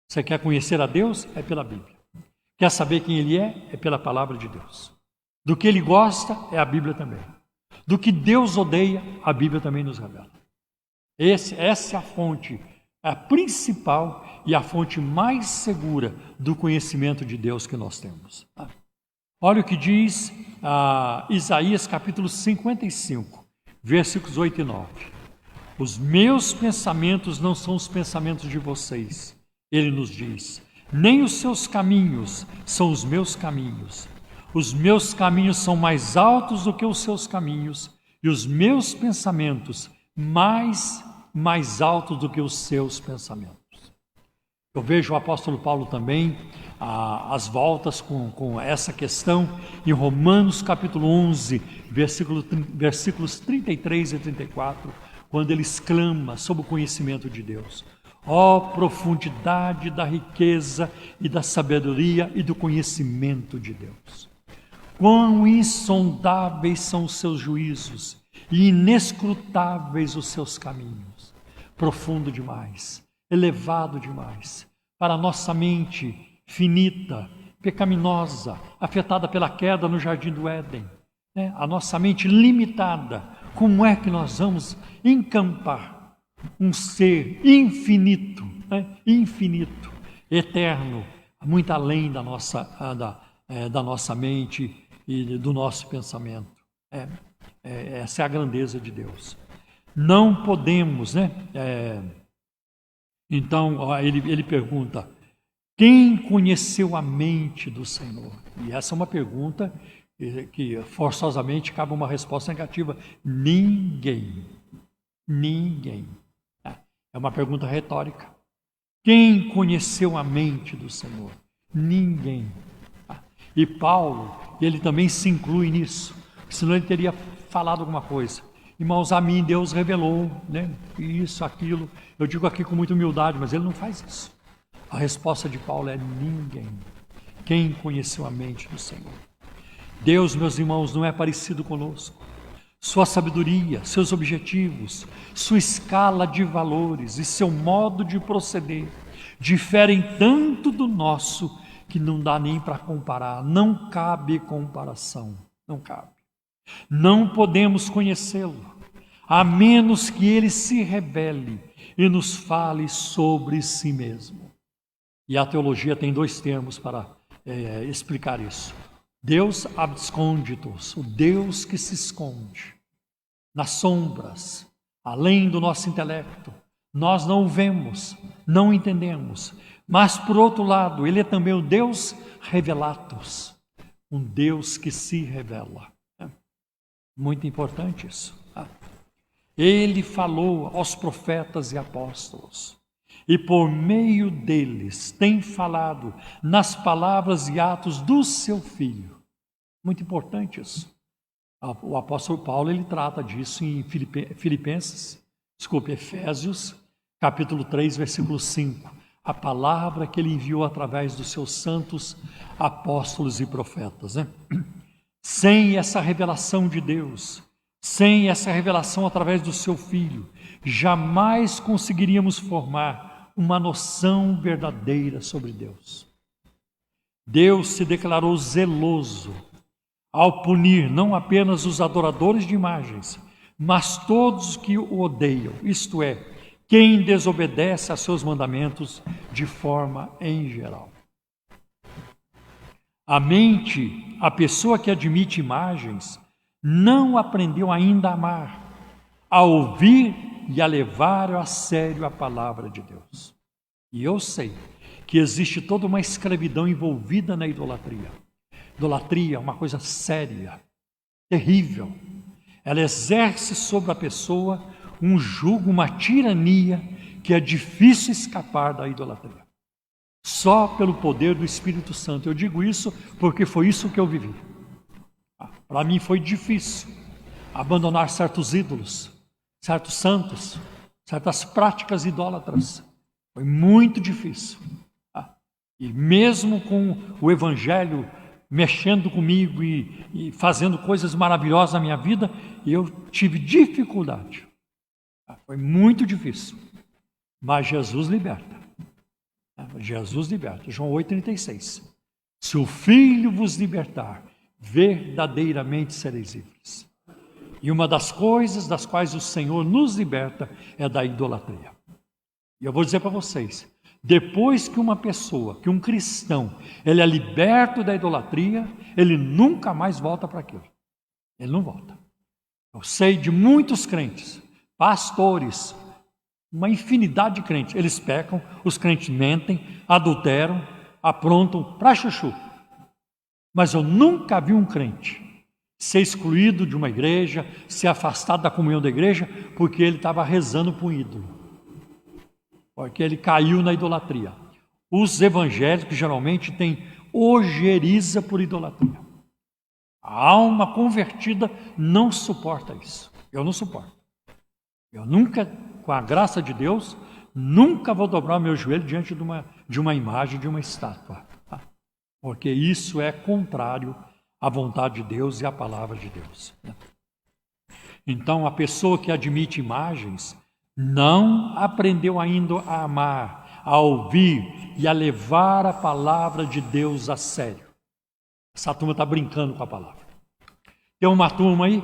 Você quer conhecer a Deus? É pela Bíblia. Quer saber quem Ele é? É pela palavra de Deus. Do que Ele gosta, é a Bíblia também. Do que Deus odeia, a Bíblia também nos revela. Essa é a fonte, a principal e a fonte mais segura do conhecimento de Deus que nós temos. Olha o que diz Isaías capítulo 55, versículos 8 e 9. Os meus pensamentos não são os pensamentos de vocês, ele nos diz, nem os seus caminhos são os meus caminhos. Os meus caminhos são mais altos do que os seus caminhos, e os meus pensamentos mais altos do que os seus pensamentos. Eu vejo o apóstolo Paulo também, às voltas com essa questão, em Romanos capítulo 11, versículos 33 e 34, quando ele exclama sobre o conhecimento de Deus. Ó profundidade da riqueza e da sabedoria e do conhecimento de Deus! Quão insondáveis são os seus juízos e inescrutáveis os seus caminhos. Profundo demais, elevado demais, para a nossa mente finita, pecaminosa, afetada pela queda no jardim do Éden. A nossa mente limitada, como é que nós vamos encampar um ser infinito, infinito, eterno, muito além da nossa mente e do nosso pensamento. Essa é a grandeza de Deus. Não podemos, né? Então, ele pergunta: quem conheceu a mente do Senhor? E essa é uma pergunta que forçosamente cabe uma resposta negativa. Ninguém. Ninguém. É uma pergunta retórica. Quem conheceu a mente do Senhor? Ninguém. E Paulo, ele também se inclui nisso, senão ele teria falado alguma coisa. Irmãos, a mim Deus revelou, né? Isso, aquilo. Eu digo aqui com muita humildade, mas ele não faz isso. A resposta de Paulo é ninguém. Quem conheceu a mente do Senhor? Deus, meus irmãos, não é parecido conosco. Sua sabedoria, seus objetivos, sua escala de valores e seu modo de proceder diferem tanto do nosso que não dá nem para comparar. Não cabe comparação, não cabe. Não podemos conhecê-lo, a menos que ele se revele e nos fale sobre si mesmo. E a teologia tem 2 termos para explicar isso. Deus absconditus, o Deus que se esconde nas sombras, além do nosso intelecto. Nós não o vemos, não entendemos. Mas, por outro lado, ele é também o Deus revelatus, um Deus que se revela. Muito importante isso. Ele falou aos profetas e apóstolos, e por meio deles tem falado nas palavras e atos do seu Filho. Muito importante isso. O apóstolo Paulo, ele trata disso em Efésios, capítulo 3, versículo 5. A palavra que ele enviou através dos seus santos apóstolos e profetas, né? Sem essa revelação de Deus, sem essa revelação através do seu Filho, jamais conseguiríamos formar uma noção verdadeira sobre Deus. Deus se declarou zeloso ao punir não apenas os adoradores de imagens, mas todos que o odeiam, isto é, quem desobedece a seus mandamentos de forma em geral. A pessoa que admite imagens, não aprendeu ainda a amar, a ouvir e a levar a sério a palavra de Deus. E eu sei que existe toda uma escravidão envolvida na idolatria. Idolatria é uma coisa séria, terrível. Ela exerce sobre a pessoa um jugo, uma tirania que é difícil escapar da idolatria. Só pelo poder do Espírito Santo. Eu digo isso porque foi isso que eu vivi. Para mim foi difícil abandonar certos ídolos, certos santos, certas práticas idólatras. Foi muito difícil. E mesmo com o Evangelho mexendo comigo e fazendo coisas maravilhosas na minha vida, eu tive dificuldade. Foi muito difícil. Mas Jesus liberta. Jesus liberta. João 8,36. Se o Filho vos libertar, verdadeiramente sereis livres. E uma das coisas das quais o Senhor nos liberta é da idolatria. E eu vou dizer para vocês, depois que uma pessoa, que um cristão, ele é liberto da idolatria, ele nunca mais volta para aquilo. Ele não volta. Eu sei de muitos crentes, pastores, uma infinidade de crentes, eles pecam, os crentes mentem, adulteram, aprontam para chuchu. Mas eu nunca vi um crente ser excluído de uma igreja, ser afastado da comunhão da igreja, porque ele estava rezando para um ídolo, porque ele caiu na idolatria. Os evangélicos geralmente têm ojeriza por idolatria. A alma convertida não suporta isso. Eu não suporto. Eu nunca, com a graça de Deus, nunca vou dobrar o meu joelho diante de uma imagem, de uma estátua. Porque isso é contrário à vontade de Deus e à palavra de Deus. Então, a pessoa que admite imagens não aprendeu ainda a amar, a ouvir e a levar a palavra de Deus a sério. Essa turma está brincando com a palavra. Tem uma turma aí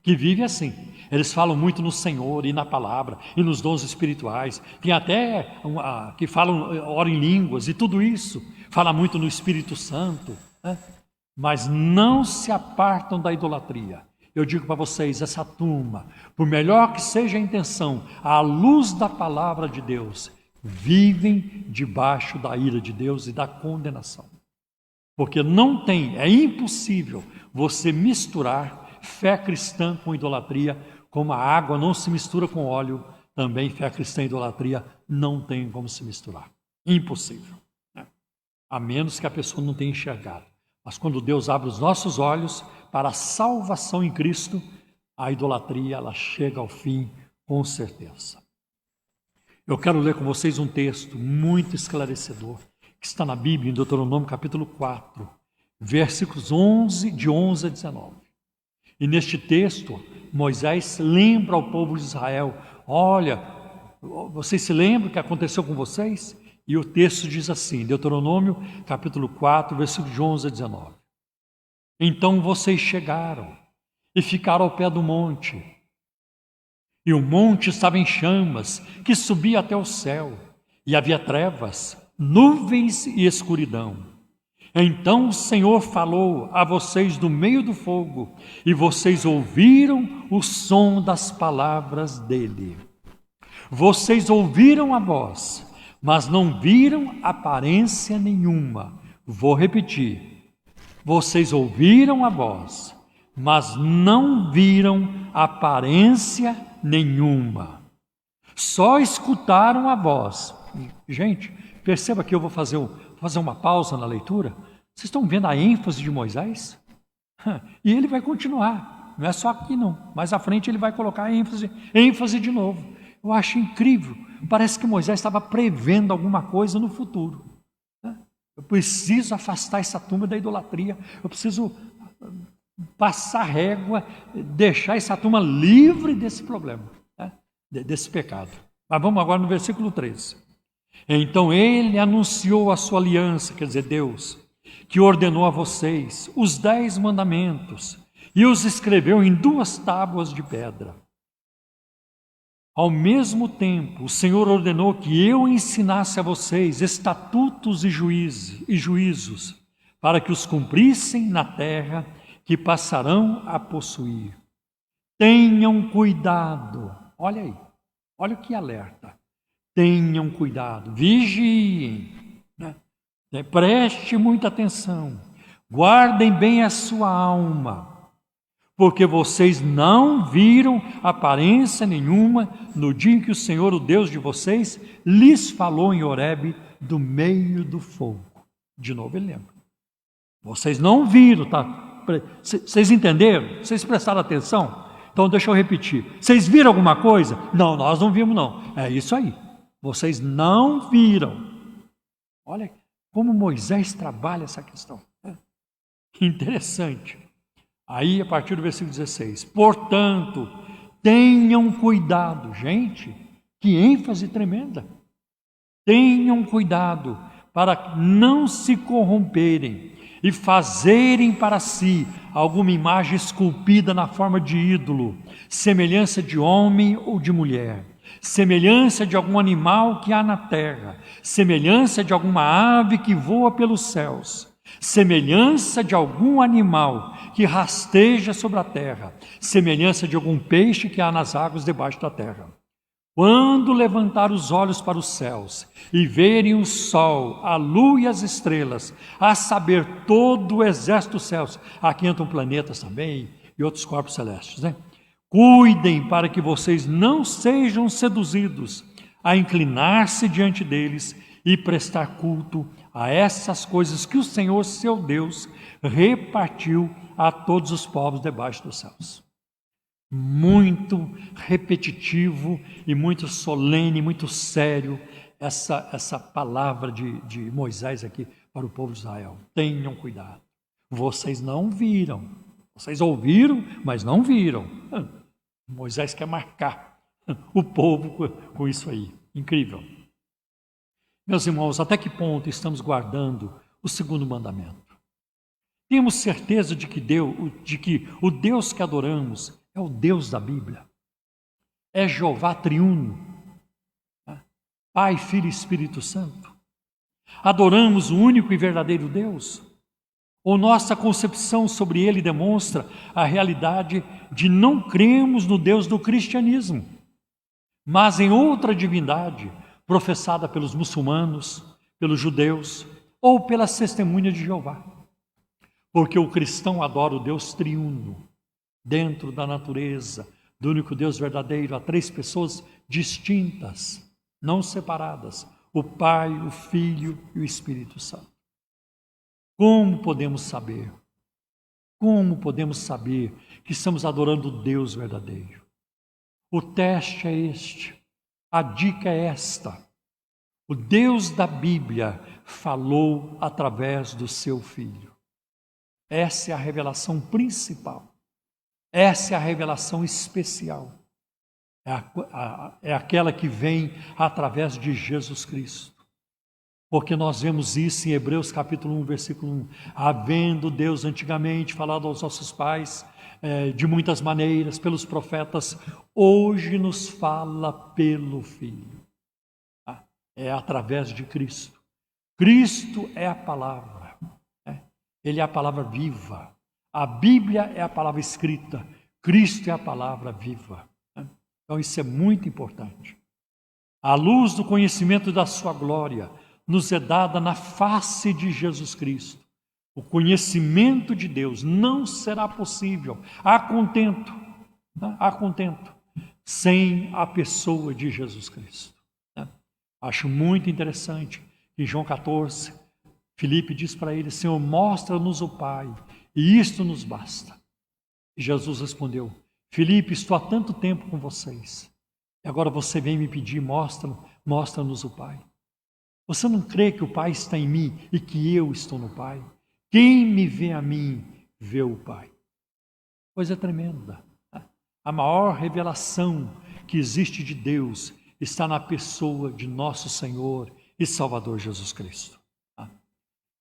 que vive assim. Eles falam muito no Senhor e na palavra e nos dons espirituais. Tem até que falam, oram em línguas e tudo isso. fala muito no Espírito Santo, né? Mas não se apartam da idolatria. Eu digo para vocês, essa turma, por melhor que seja a intenção, à luz da palavra de Deus, vivem debaixo da ira de Deus e da condenação. Porque não tem, é impossível você misturar fé cristã com idolatria, como a água não se mistura com óleo, também fé cristã e idolatria não tem como se misturar. Impossível, né? A menos que a pessoa não tenha enxergado. Mas quando Deus abre os nossos olhos para a salvação em Cristo, a idolatria ela chega ao fim com certeza. Eu quero ler com vocês um texto muito esclarecedor, que está na Bíblia, em Deuteronômio capítulo 4, versículos de 11 a 19. E neste texto, Moisés lembra ao povo de Israel, olha, vocês se lembram o que aconteceu com vocês? E o texto diz assim, Deuteronômio capítulo 4, versículos de 11 a 19. Então vocês chegaram e ficaram ao pé do monte. E o monte estava em chamas, que subia até o céu, e havia trevas, nuvens e escuridão. Então o Senhor falou a vocês do meio do fogo, e vocês ouviram o som das palavras dele. Vocês ouviram a voz, mas não viram aparência nenhuma. Vou repetir. Vocês ouviram a voz, mas não viram aparência nenhuma. Só escutaram a voz. Gente, perceba que eu vou fazer uma pausa na leitura. Vocês estão vendo a ênfase de Moisés? E ele vai continuar. Não é só aqui não. Mais à frente ele vai colocar a ênfase de novo. Eu acho incrível. Parece que Moisés estava prevendo alguma coisa no futuro. Eu preciso afastar essa turma da idolatria. Eu preciso passar régua, deixar essa turma livre desse problema, né? Desse pecado. Mas vamos agora no versículo 13. Então ele anunciou a sua aliança, quer dizer, Deus, que ordenou a vocês os 10 mandamentos e os escreveu em 2 tábuas de pedra. Ao mesmo tempo, o Senhor ordenou que eu ensinasse a vocês estatutos e juízos, para que os cumprissem na terra que passarão a possuir. Tenham cuidado, olha aí, olha o que alerta. Tenham cuidado, vigiem, né? Preste muita atenção, guardem bem a sua alma, porque vocês não viram aparência nenhuma no dia em que o Senhor, o Deus de vocês, lhes falou em Horebe do meio do fogo. De novo ele lembra. Vocês não viram, tá? Vocês entenderam? Vocês prestaram atenção? Então deixa eu repetir. Vocês viram alguma coisa? Não, nós não vimos não. É isso aí. Vocês não viram. Olha como Moisés trabalha essa questão. Que interessante. Aí, a partir do versículo 16, portanto, tenham cuidado, gente, que ênfase tremenda. Tenham cuidado para não se corromperem e fazerem para si alguma imagem esculpida na forma de ídolo, semelhança de homem ou de mulher, semelhança de algum animal que há na terra, semelhança de alguma ave que voa pelos céus, semelhança de algum animal que rasteja sobre a terra, semelhança de algum peixe que há nas águas debaixo da terra. Quando levantar os olhos para os céus e verem o sol, a lua e as estrelas, a saber, todo o exército dos céus, aqui entram planetas também e outros corpos celestes, né? Cuidem para que vocês não sejam seduzidos a inclinar-se diante deles e prestar culto a essas coisas que o Senhor, seu Deus, repartiu a todos os povos debaixo dos céus. Muito repetitivo e muito solene, muito sério essa palavra de Moisés aqui para o povo de Israel. Tenham cuidado. Vocês não viram. Vocês ouviram, mas não viram. Moisés quer marcar o povo com isso aí. Incrível. Meus irmãos, até que ponto estamos guardando o segundo mandamento? Temos certeza de que o Deus que adoramos é o Deus da Bíblia. É Jeová triuno, Pai, Filho e Espírito Santo. Adoramos o único e verdadeiro Deus? Ou nossa concepção sobre ele demonstra a realidade de não cremos no Deus do cristianismo, mas em outra divindade professada pelos muçulmanos, pelos judeus ou pelas testemunhas de Jeová? Porque o cristão adora o Deus triuno, dentro da natureza do único Deus verdadeiro, há três pessoas distintas, não separadas: o Pai, o Filho e o Espírito Santo. Como podemos saber? Como podemos saber que estamos adorando o Deus verdadeiro? O teste é este, a dica é esta. O Deus da Bíblia falou através do seu Filho. Essa é a revelação principal. Essa é a revelação especial. É aquela que vem através de Jesus Cristo. Porque nós vemos isso em Hebreus capítulo 1, versículo 1. Havendo Deus antigamente falado aos nossos pais de muitas maneiras, pelos profetas, hoje nos fala pelo Filho. É através de Cristo. Cristo é a palavra. Ele é a palavra viva. A Bíblia é a palavra escrita. Cristo é a palavra viva. Então isso é muito importante. A luz do conhecimento da sua glória nos é dada na face de Jesus Cristo. O conhecimento de Deus não será possível, há contento, sem a pessoa de Jesus Cristo. Acho muito interessante que em João 14, Filipe diz para ele: Senhor, mostra-nos o Pai, e isto nos basta. E Jesus respondeu: Filipe, estou há tanto tempo com vocês, e agora você vem me pedir, mostra-nos o Pai. Você não crê que o Pai está em mim e que eu estou no Pai? Quem me vê a mim, vê o Pai. Coisa tremenda. A maior revelação que existe de Deus está na pessoa de nosso Senhor e Salvador Jesus Cristo.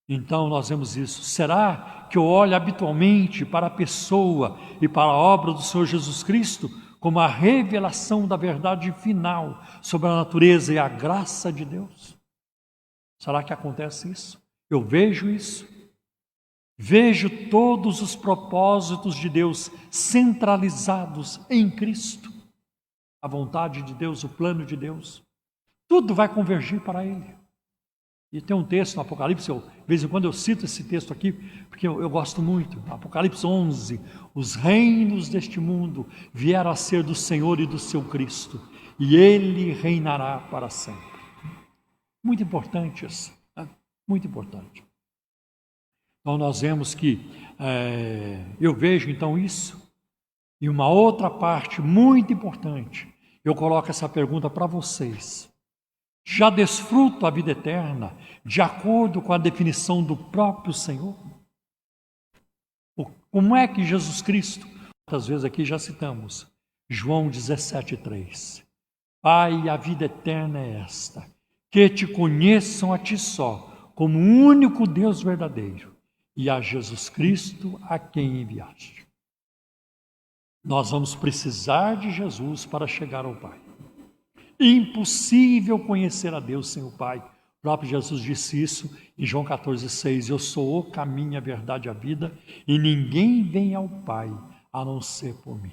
Então nós vemos isso. Será que eu olho habitualmente para a pessoa e para a obra do Senhor Jesus Cristo como a revelação da verdade final sobre a natureza e a graça de Deus? Será que acontece isso? Eu vejo isso. Vejo todos os propósitos de Deus centralizados em Cristo. A vontade de Deus, o plano de Deus. Tudo vai convergir para Ele. E tem um texto no Apocalipse, de vez em quando eu cito esse texto aqui, porque eu gosto muito. Apocalipse 11, os reinos deste mundo vieram a ser do Senhor e do seu Cristo, e Ele reinará para sempre. Muito importante isso, muito importante. Então nós vemos que, eu vejo então isso, e uma outra parte muito importante, eu coloco essa pergunta para vocês. Já desfruto a vida eterna de acordo com a definição do próprio Senhor? Como é que Jesus Cristo, muitas vezes aqui já citamos, João 17,3. Pai, a vida eterna é esta, que te conheçam a ti só, como o único Deus verdadeiro, e a Jesus Cristo a quem enviaste. Nós vamos precisar de Jesus para chegar ao Pai. Impossível conhecer a Deus sem o Pai. O próprio Jesus disse isso em João 14,6. Eu sou o caminho, a verdade e a vida, e ninguém vem ao Pai a não ser por mim.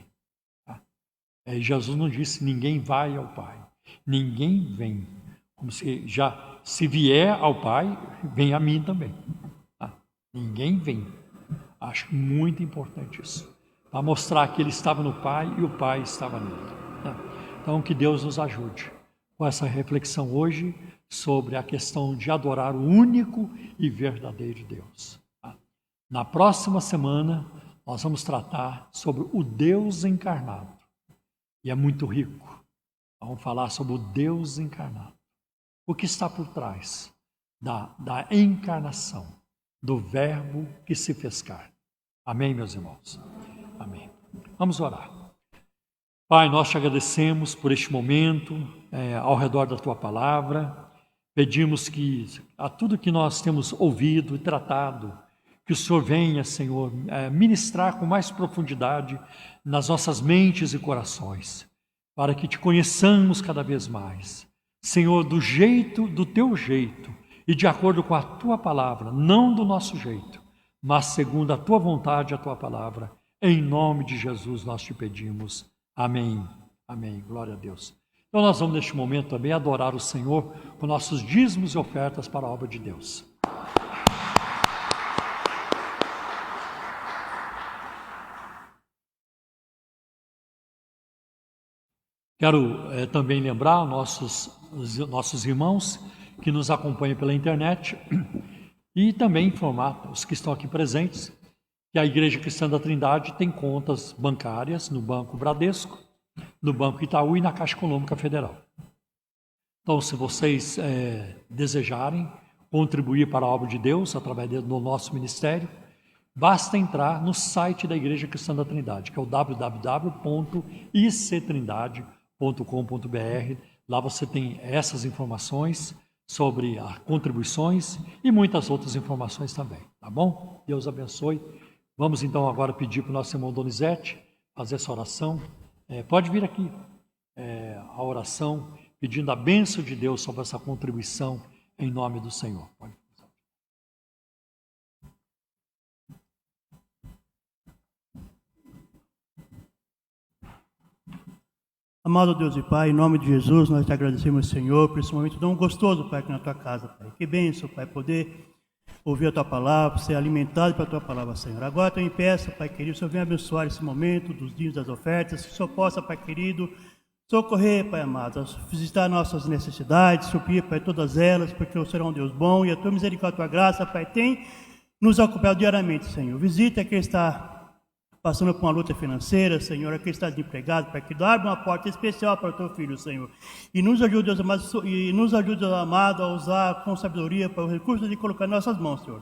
Jesus não disse ninguém vai ao Pai. Ninguém vem. Como se vier ao Pai, vem a mim também. Ninguém vem. Acho muito importante isso. Para mostrar que ele estava no Pai e o Pai estava nele. Então, que Deus nos ajude com essa reflexão hoje sobre a questão de adorar o único e verdadeiro Deus. Na próxima semana, nós vamos tratar sobre o Deus encarnado. E é muito rico. Vamos falar sobre o Deus encarnado. O que está por trás da encarnação, do Verbo que se fez carne. Amém, meus irmãos? Amém. Vamos orar. Pai, nós te agradecemos por este momento ao redor da Tua Palavra. Pedimos que a tudo que nós temos ouvido e tratado, que o Senhor venha, Senhor, ministrar com mais profundidade nas nossas mentes e corações, para que te conheçamos cada vez mais. Senhor, do Teu jeito e de acordo com a tua palavra, não do nosso jeito, mas segundo a tua vontade e a tua palavra. Em nome de Jesus nós te pedimos. Amém. Amém. Glória a Deus. Então nós vamos neste momento também adorar o Senhor com nossos dízimos e ofertas para a obra de Deus. Quero também lembrar nossos irmãos que nos acompanham pela internet e também informar os que estão aqui presentes que a Igreja Cristã da Trindade tem contas bancárias no Banco Bradesco, no Banco Itaú e na Caixa Econômica Federal. Então, se vocês desejarem contribuir para a obra de Deus através do nosso ministério, basta entrar no site da Igreja Cristã da Trindade, que é o www.ictrindade.com.br. Lá você tem essas informações sobre as contribuições e muitas outras informações também, tá bom? Deus abençoe. Vamos então agora pedir para o nosso irmão Donizete fazer essa oração. Pode vir aqui a oração pedindo a bênção de Deus sobre essa contribuição em nome do Senhor. Pode. Amado Deus e Pai, em nome de Jesus, nós te agradecemos, Senhor, por esse momento tão gostoso, Pai, aqui na tua casa, Pai. Que bênção, Pai, poder ouvir a tua palavra, ser alimentado pela tua palavra, Senhor. Agora também peço, Pai querido, que o Senhor venha abençoar esse momento dos dízimos das ofertas, que o Senhor possa, Pai querido, socorrer, Pai amado, visitar nossas necessidades, suprir, Pai, todas elas, porque o Senhor é um Deus bom e a tua misericórdia, a tua graça, Pai, tem nos ocupado diariamente, Senhor. Visita quem está passando por uma luta financeira, Senhor, aquele está desempregado, Pai, que abre uma porta especial para o teu filho, Senhor. E nos ajude, Deus amado, a usar com sabedoria para os recursos de colocar em nossas mãos, Senhor.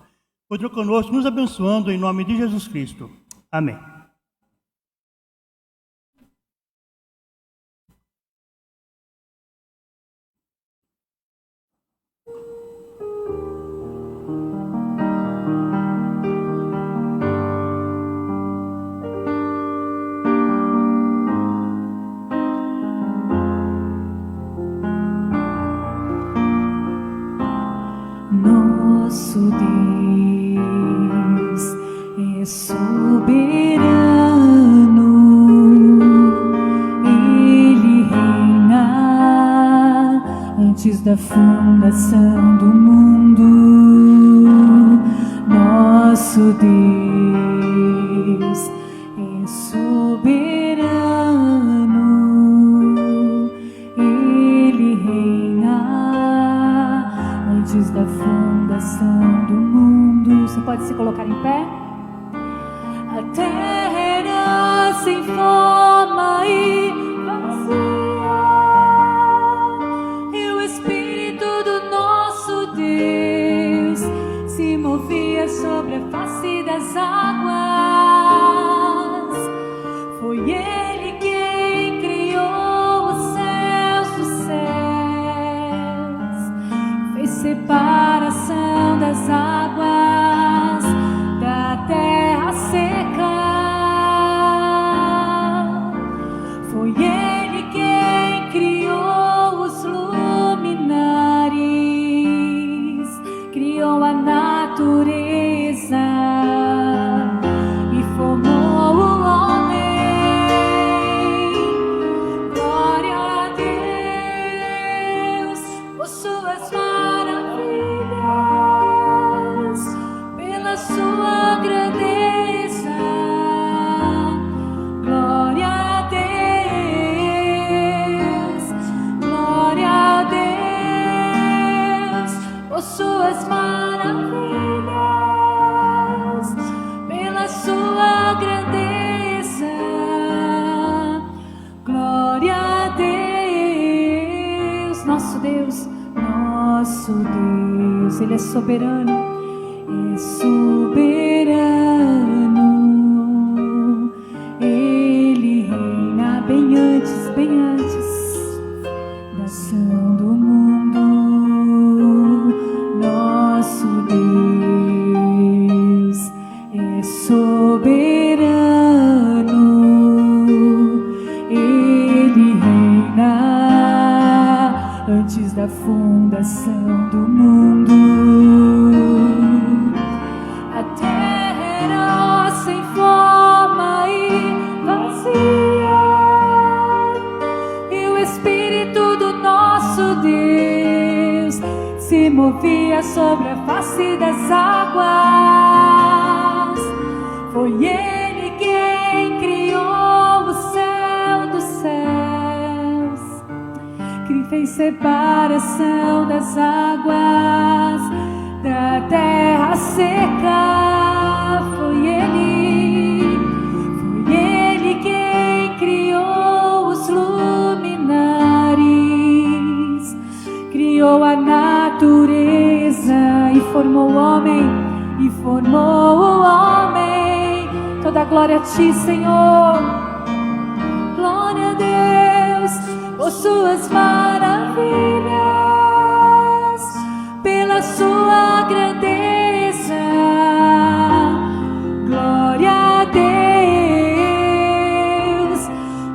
Continua conosco, nos abençoando em nome de Jesus Cristo. Amém. Nosso Deus é soberano, Ele reina antes da fundação do mundo. Nosso Deus é soberano, Ele reina antes da fundação do mundo. Você pode se colocar em pé? A terra era sem forma e vazia, e o Espírito do nosso Deus se movia sobre a face das águas. Foi Ele quem criou os céus dos céus, fez separação das águas da terra seca. Foi Ele quem criou os luminares, criou a natureza e formou o homem. Glória a Deus por suas maravilhas, pela sua grandeza. Glória a Deus, glória a Deus por suas maravilhas, pela sua grandeza. Glória a Deus, nosso Deus, nosso Deus, Ele é soberano, é soberano, Ele reina bem antes da ação do mundo. Nosso Deus é soberano, Ele reina antes da fundação do mundo. movia sobre a face das águas. Foi Ele quem criou o céu dos céus, que fez separação das águas da terra seca. Foi Ele quem criou os luminares, criou a natureza e formou o homem, Toda glória a Ti, Senhor. Glória a Deus por Suas maravilhas, pela Sua grandeza. Glória a Deus,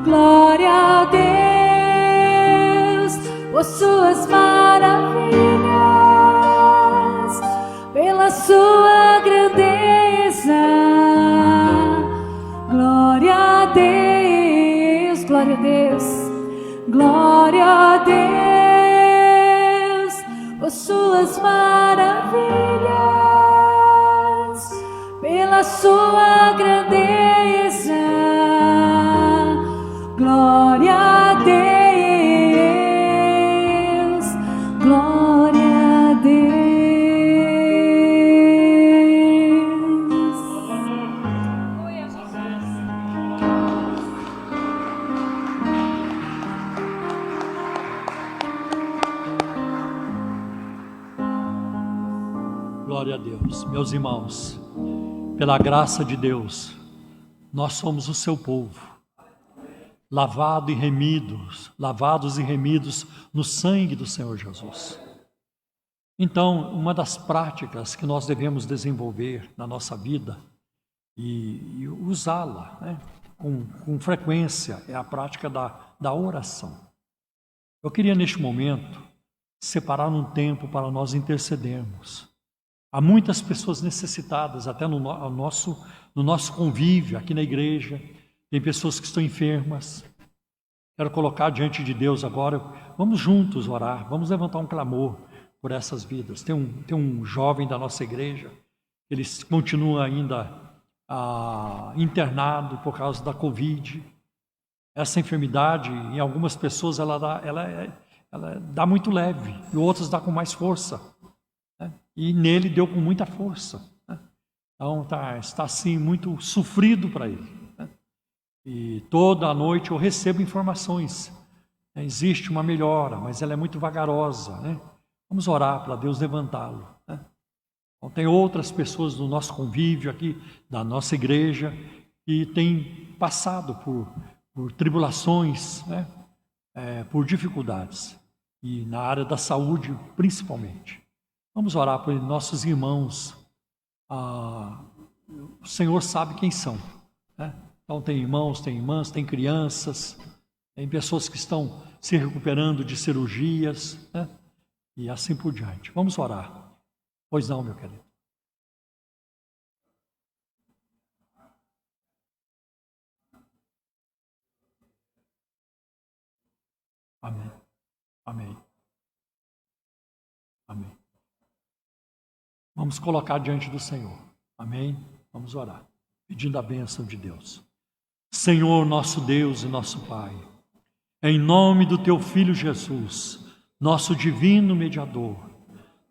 glória a Deus por Suas maravilhas, pela Sua grandeza. Glória a Deus, glória a Deus, glória a Deus por Suas maravilhas, pela Sua grandeza. Glória a Deus, glória a Deus. Glória a Deus. Meus irmãos, pela graça de Deus, nós somos o seu povo, lavados e remidos no sangue do Senhor Jesus. Então, uma das práticas que nós devemos desenvolver na nossa vida e usá-la, né, com frequência é a prática da oração. Eu queria neste momento separar um tempo para nós intercedermos. Há muitas pessoas necessitadas, até no nosso convívio aqui na igreja. Tem pessoas que estão enfermas. Quero colocar diante de Deus agora. Vamos juntos orar, vamos levantar um clamor por essas vidas. Tem um jovem da nossa igreja, ele continua ainda internado por causa da Covid. Essa enfermidade, em algumas pessoas, ela dá muito leve, e outras dá com mais força. E nele deu com muita força, né? Então está assim muito sofrido para ele, né? E toda a noite eu recebo informações, né? Existe uma melhora, mas ela é muito vagarosa, né? Vamos orar para Deus levantá-lo, né? Então, tem outras pessoas do nosso convívio aqui, da nossa igreja, que têm passado por tribulações, né? Por dificuldades, e na área da saúde principalmente. Vamos orar por nossos irmãos. O Senhor sabe quem são, né? Então tem irmãos, tem irmãs, tem crianças, tem pessoas que estão se recuperando de cirurgias, né? E assim por diante. Vamos orar. Pois não, meu querido. Amém. Amém. Amém. Vamos colocar diante do Senhor. Amém? Vamos orar, pedindo a bênção de Deus. Senhor, nosso Deus e nosso Pai, em nome do Teu Filho Jesus, nosso divino mediador,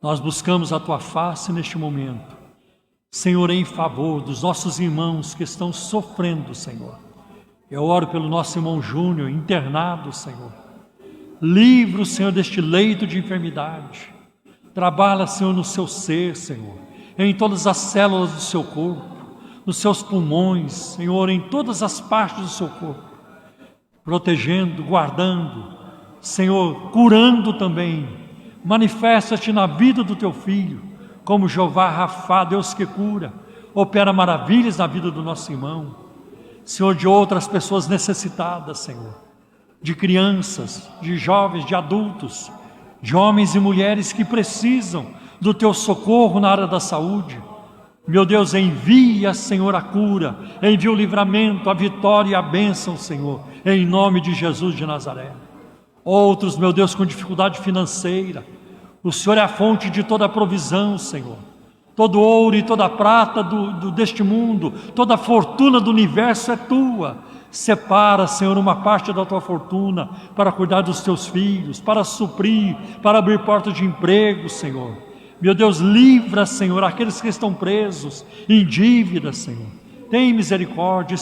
nós buscamos a Tua face neste momento. Senhor, em favor dos nossos irmãos que estão sofrendo, Senhor. Eu oro pelo nosso irmão Júnior, internado, Senhor. Livra o Senhor deste leito de enfermidade. Trabalha, Senhor, no seu ser, Senhor, em todas as células do seu corpo, nos seus pulmões, Senhor, em todas as partes do seu corpo, protegendo, guardando, Senhor, curando também. Manifesta-te na vida do teu filho, como Jeová Rafá, Deus que cura, opera maravilhas na vida do nosso irmão, Senhor, de outras pessoas necessitadas, Senhor, de crianças, de jovens, de adultos, de homens e mulheres que precisam do Teu socorro na área da saúde. Meu Deus, envia, Senhor, a cura, envia o livramento, a vitória e a bênção, Senhor, em nome de Jesus de Nazaré. Outros, meu Deus, com dificuldade financeira, O Senhor é a fonte de toda a provisão, Senhor. Todo ouro e toda a prata deste mundo, toda a fortuna do universo é tua. Separa, Senhor, uma parte da tua fortuna para cuidar dos teus filhos, para suprir, para abrir portas de emprego, Senhor. Meu Deus, livra, Senhor, aqueles que estão presos em dívidas, Senhor. Tem misericórdia,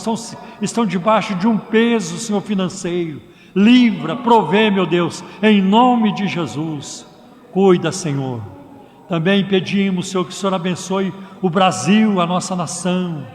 estão debaixo de um peso, Senhor, financeiro. Livra, provê, meu Deus, em nome de Jesus. Cuida, Senhor. Também pedimos, Senhor, que o Senhor abençoe o Brasil, a nossa nação.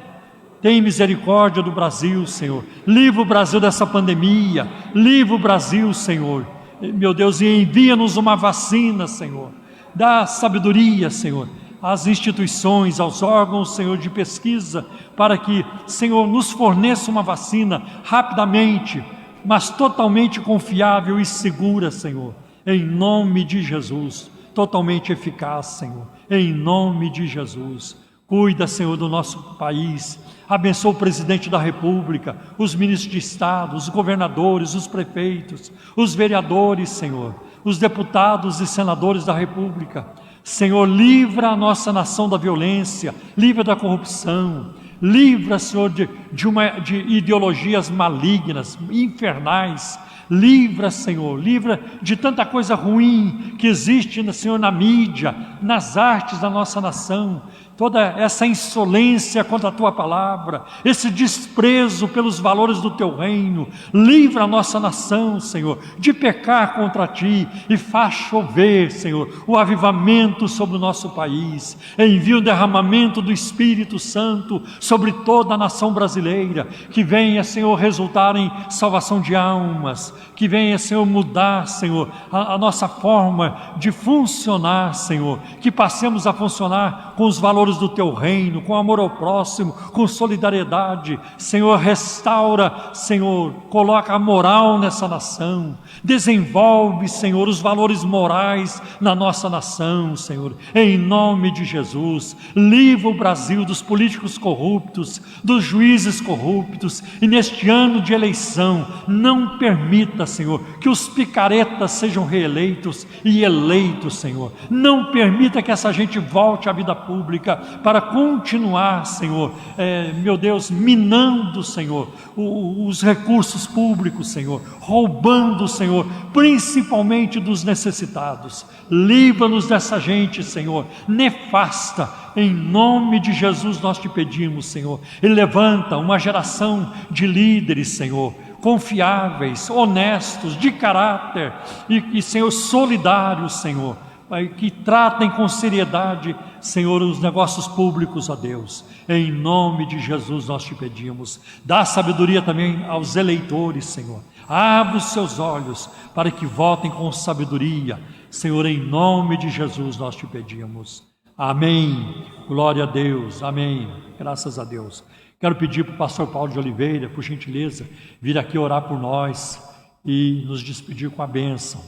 Tem misericórdia do Brasil, Senhor. Livra o Brasil dessa pandemia. Livra o Brasil, Senhor. Meu Deus, e envia-nos uma vacina, Senhor. Dá sabedoria, Senhor, às instituições, aos órgãos, Senhor, de pesquisa, para que, Senhor, nos forneça uma vacina rapidamente, mas totalmente confiável e segura, Senhor. Em nome de Jesus. Totalmente eficaz, Senhor, em nome de Jesus. Cuida, Senhor, do nosso país. Abençoa o presidente da República, os ministros de Estado, os governadores, os prefeitos, os vereadores, Senhor, os deputados e senadores da República. Senhor, livra a nossa nação da violência, livra da corrupção, livra, Senhor, de ideologias malignas, infernais. Livra, Senhor, livra de tanta coisa ruim que existe, Senhor, na mídia, nas artes da nossa nação. Toda essa insolência contra a Tua Palavra, esse desprezo pelos valores do Teu reino. Livra a nossa nação, Senhor, de pecar contra Ti e faz chover, Senhor, o avivamento sobre o nosso país. Envia o derramamento do Espírito Santo sobre toda a nação brasileira, que venha, Senhor, resultar em salvação de almas, que venha, Senhor, mudar, Senhor, a nossa forma de funcionar, Senhor, que passemos a funcionar com os valores do Teu reino, com amor ao próximo, com solidariedade. Senhor, restaura, Senhor, coloca a moral nessa nação, desenvolve, Senhor, os valores morais na nossa nação, Senhor, em nome de Jesus. Livra o Brasil dos políticos corruptos, dos juízes corruptos, e neste ano de eleição, não permita, Senhor, que os picaretas sejam reeleitos e eleitos, Senhor. Não permita que essa gente volte à vida pública para continuar, Senhor, meu Deus, minando, Senhor, os recursos públicos, Senhor, roubando, Senhor, principalmente dos necessitados. Livra-nos dessa gente, Senhor, nefasta. Em nome de Jesus nós te pedimos, Senhor, e levanta uma geração de líderes, Senhor, confiáveis, honestos, de caráter e Senhor, solidários, Senhor, que tratem com seriedade, Senhor, os negócios públicos, ó Deus. Em nome de Jesus nós te pedimos. Dá sabedoria também aos eleitores, Senhor. Abre os seus olhos para que votem com sabedoria. Senhor, em nome de Jesus nós te pedimos. Amém. Glória a Deus. Amém. Graças a Deus. Quero pedir para o pastor Paulo de Oliveira, por gentileza, vir aqui orar por nós e nos despedir com a bênção.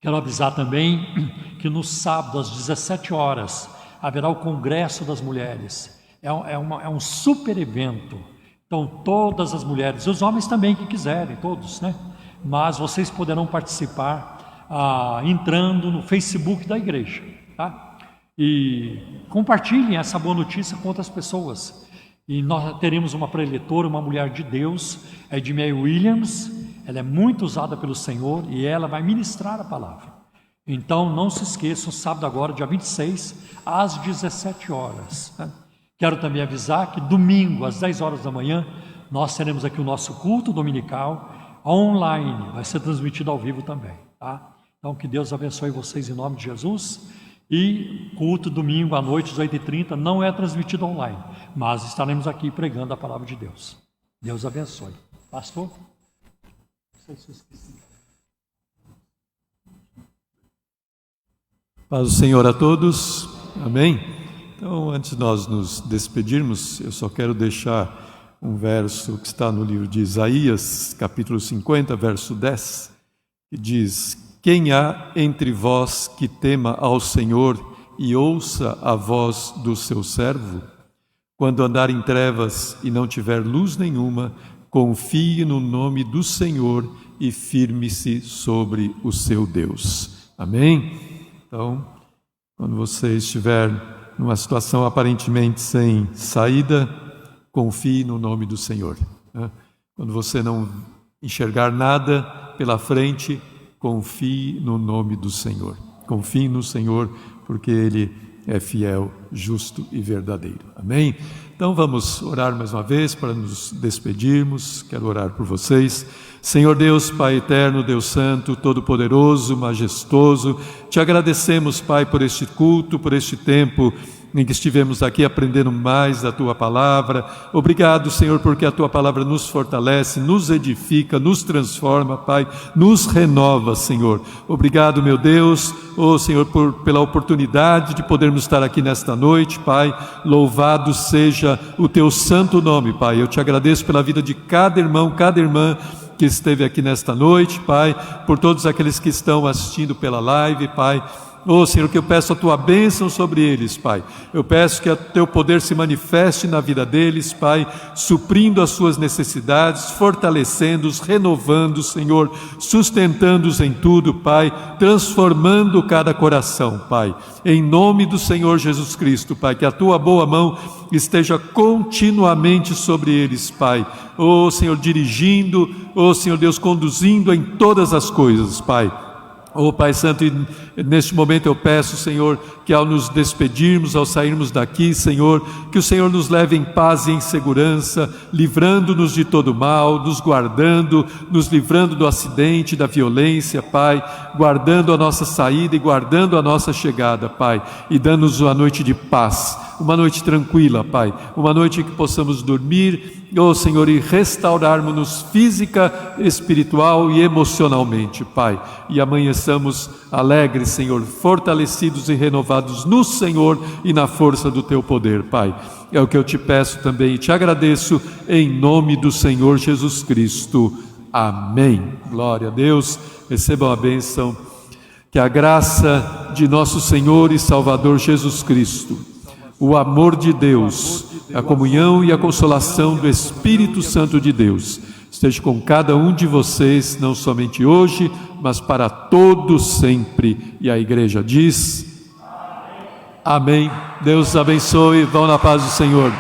Quero avisar também que no sábado, às 17 horas, haverá o Congresso das Mulheres. É um super evento. Então, todas as mulheres, os homens também que quiserem, todos, né? Mas vocês poderão participar entrando no Facebook da igreja, tá? E compartilhem essa boa notícia com outras pessoas. E nós teremos uma preletora, uma mulher de Deus, é Edmei Williams. Ela é muito usada pelo Senhor e ela vai ministrar a palavra. Então não se esqueçam, sábado agora, dia 26, às 17 horas. Né? Quero também avisar que domingo, às 10 horas da manhã, nós teremos aqui o nosso culto dominical online, vai ser transmitido ao vivo também. Tá? Então que Deus abençoe vocês em nome de Jesus. E culto domingo à noite, às 8h30, não é transmitido online, mas estaremos aqui pregando a palavra de Deus. Deus abençoe. Pastor? Não sei se eu esqueci. Paz do Senhor a todos. Amém? Então, antes de nós nos despedirmos, eu só quero deixar um verso que está no livro de Isaías, capítulo 50, verso 10, que diz: quem há entre vós que tema ao Senhor e ouça a voz do seu servo? Quando andar em trevas e não tiver luz nenhuma, confie no nome do Senhor e firme-se sobre o seu Deus. Amém? Então, quando você estiver numa situação aparentemente sem saída, confie no nome do Senhor, né? Quando você não enxergar nada pela frente, confie no nome do Senhor. Confie no Senhor, porque Ele é fiel, justo e verdadeiro. Amém? Então vamos orar mais uma vez para nos despedirmos. Quero orar por vocês. Senhor Deus, Pai eterno, Deus santo, todo-poderoso, majestoso, te agradecemos, Pai, por este culto, por este tempo em que estivemos aqui aprendendo mais da Tua Palavra. Obrigado, Senhor, porque a Tua Palavra nos fortalece, nos edifica, nos transforma, Pai, nos renova, Senhor. Obrigado, meu Deus, Senhor, pela oportunidade de podermos estar aqui nesta noite, Pai. Louvado seja o Teu santo nome, Pai. Eu te agradeço pela vida de cada irmão, cada irmã que esteve aqui nesta noite, Pai, por todos aqueles que estão assistindo pela live, Pai. Senhor, que eu peço a Tua bênção sobre eles, Pai. Eu peço que o Teu poder se manifeste na vida deles, Pai, suprindo as suas necessidades, fortalecendo-os, renovando, Senhor, sustentando-os em tudo, Pai, transformando cada coração, Pai. Em nome do Senhor Jesus Cristo, Pai, que a Tua boa mão esteja continuamente sobre eles, Pai. Senhor, dirigindo, Senhor Deus, conduzindo em todas as coisas, Pai. Pai Santo, neste momento eu peço, Senhor, que ao nos despedirmos, ao sairmos daqui, Senhor, que o Senhor nos leve em paz e em segurança, livrando-nos de todo mal, nos guardando, nos livrando do acidente, da violência, Pai, guardando a nossa saída e guardando a nossa chegada, Pai, e dando-nos uma noite de paz, uma noite tranquila, Pai, uma noite em que possamos dormir, Senhor, e restaurarmos-nos física, espiritual e emocionalmente, Pai, e amanheçamos alegres, Senhor, fortalecidos e renovados no Senhor e na força do Teu poder, Pai. É o que eu te peço também e te agradeço em nome do Senhor Jesus Cristo. Amém. Glória a Deus. Recebam a bênção. Que a graça de nosso Senhor e Salvador Jesus Cristo, o amor de Deus, a comunhão e a consolação do Espírito Santo de Deus esteja com cada um de vocês, não somente hoje, mas para todos sempre. E a igreja diz: Amém. Deus abençoe. Vão na paz do Senhor.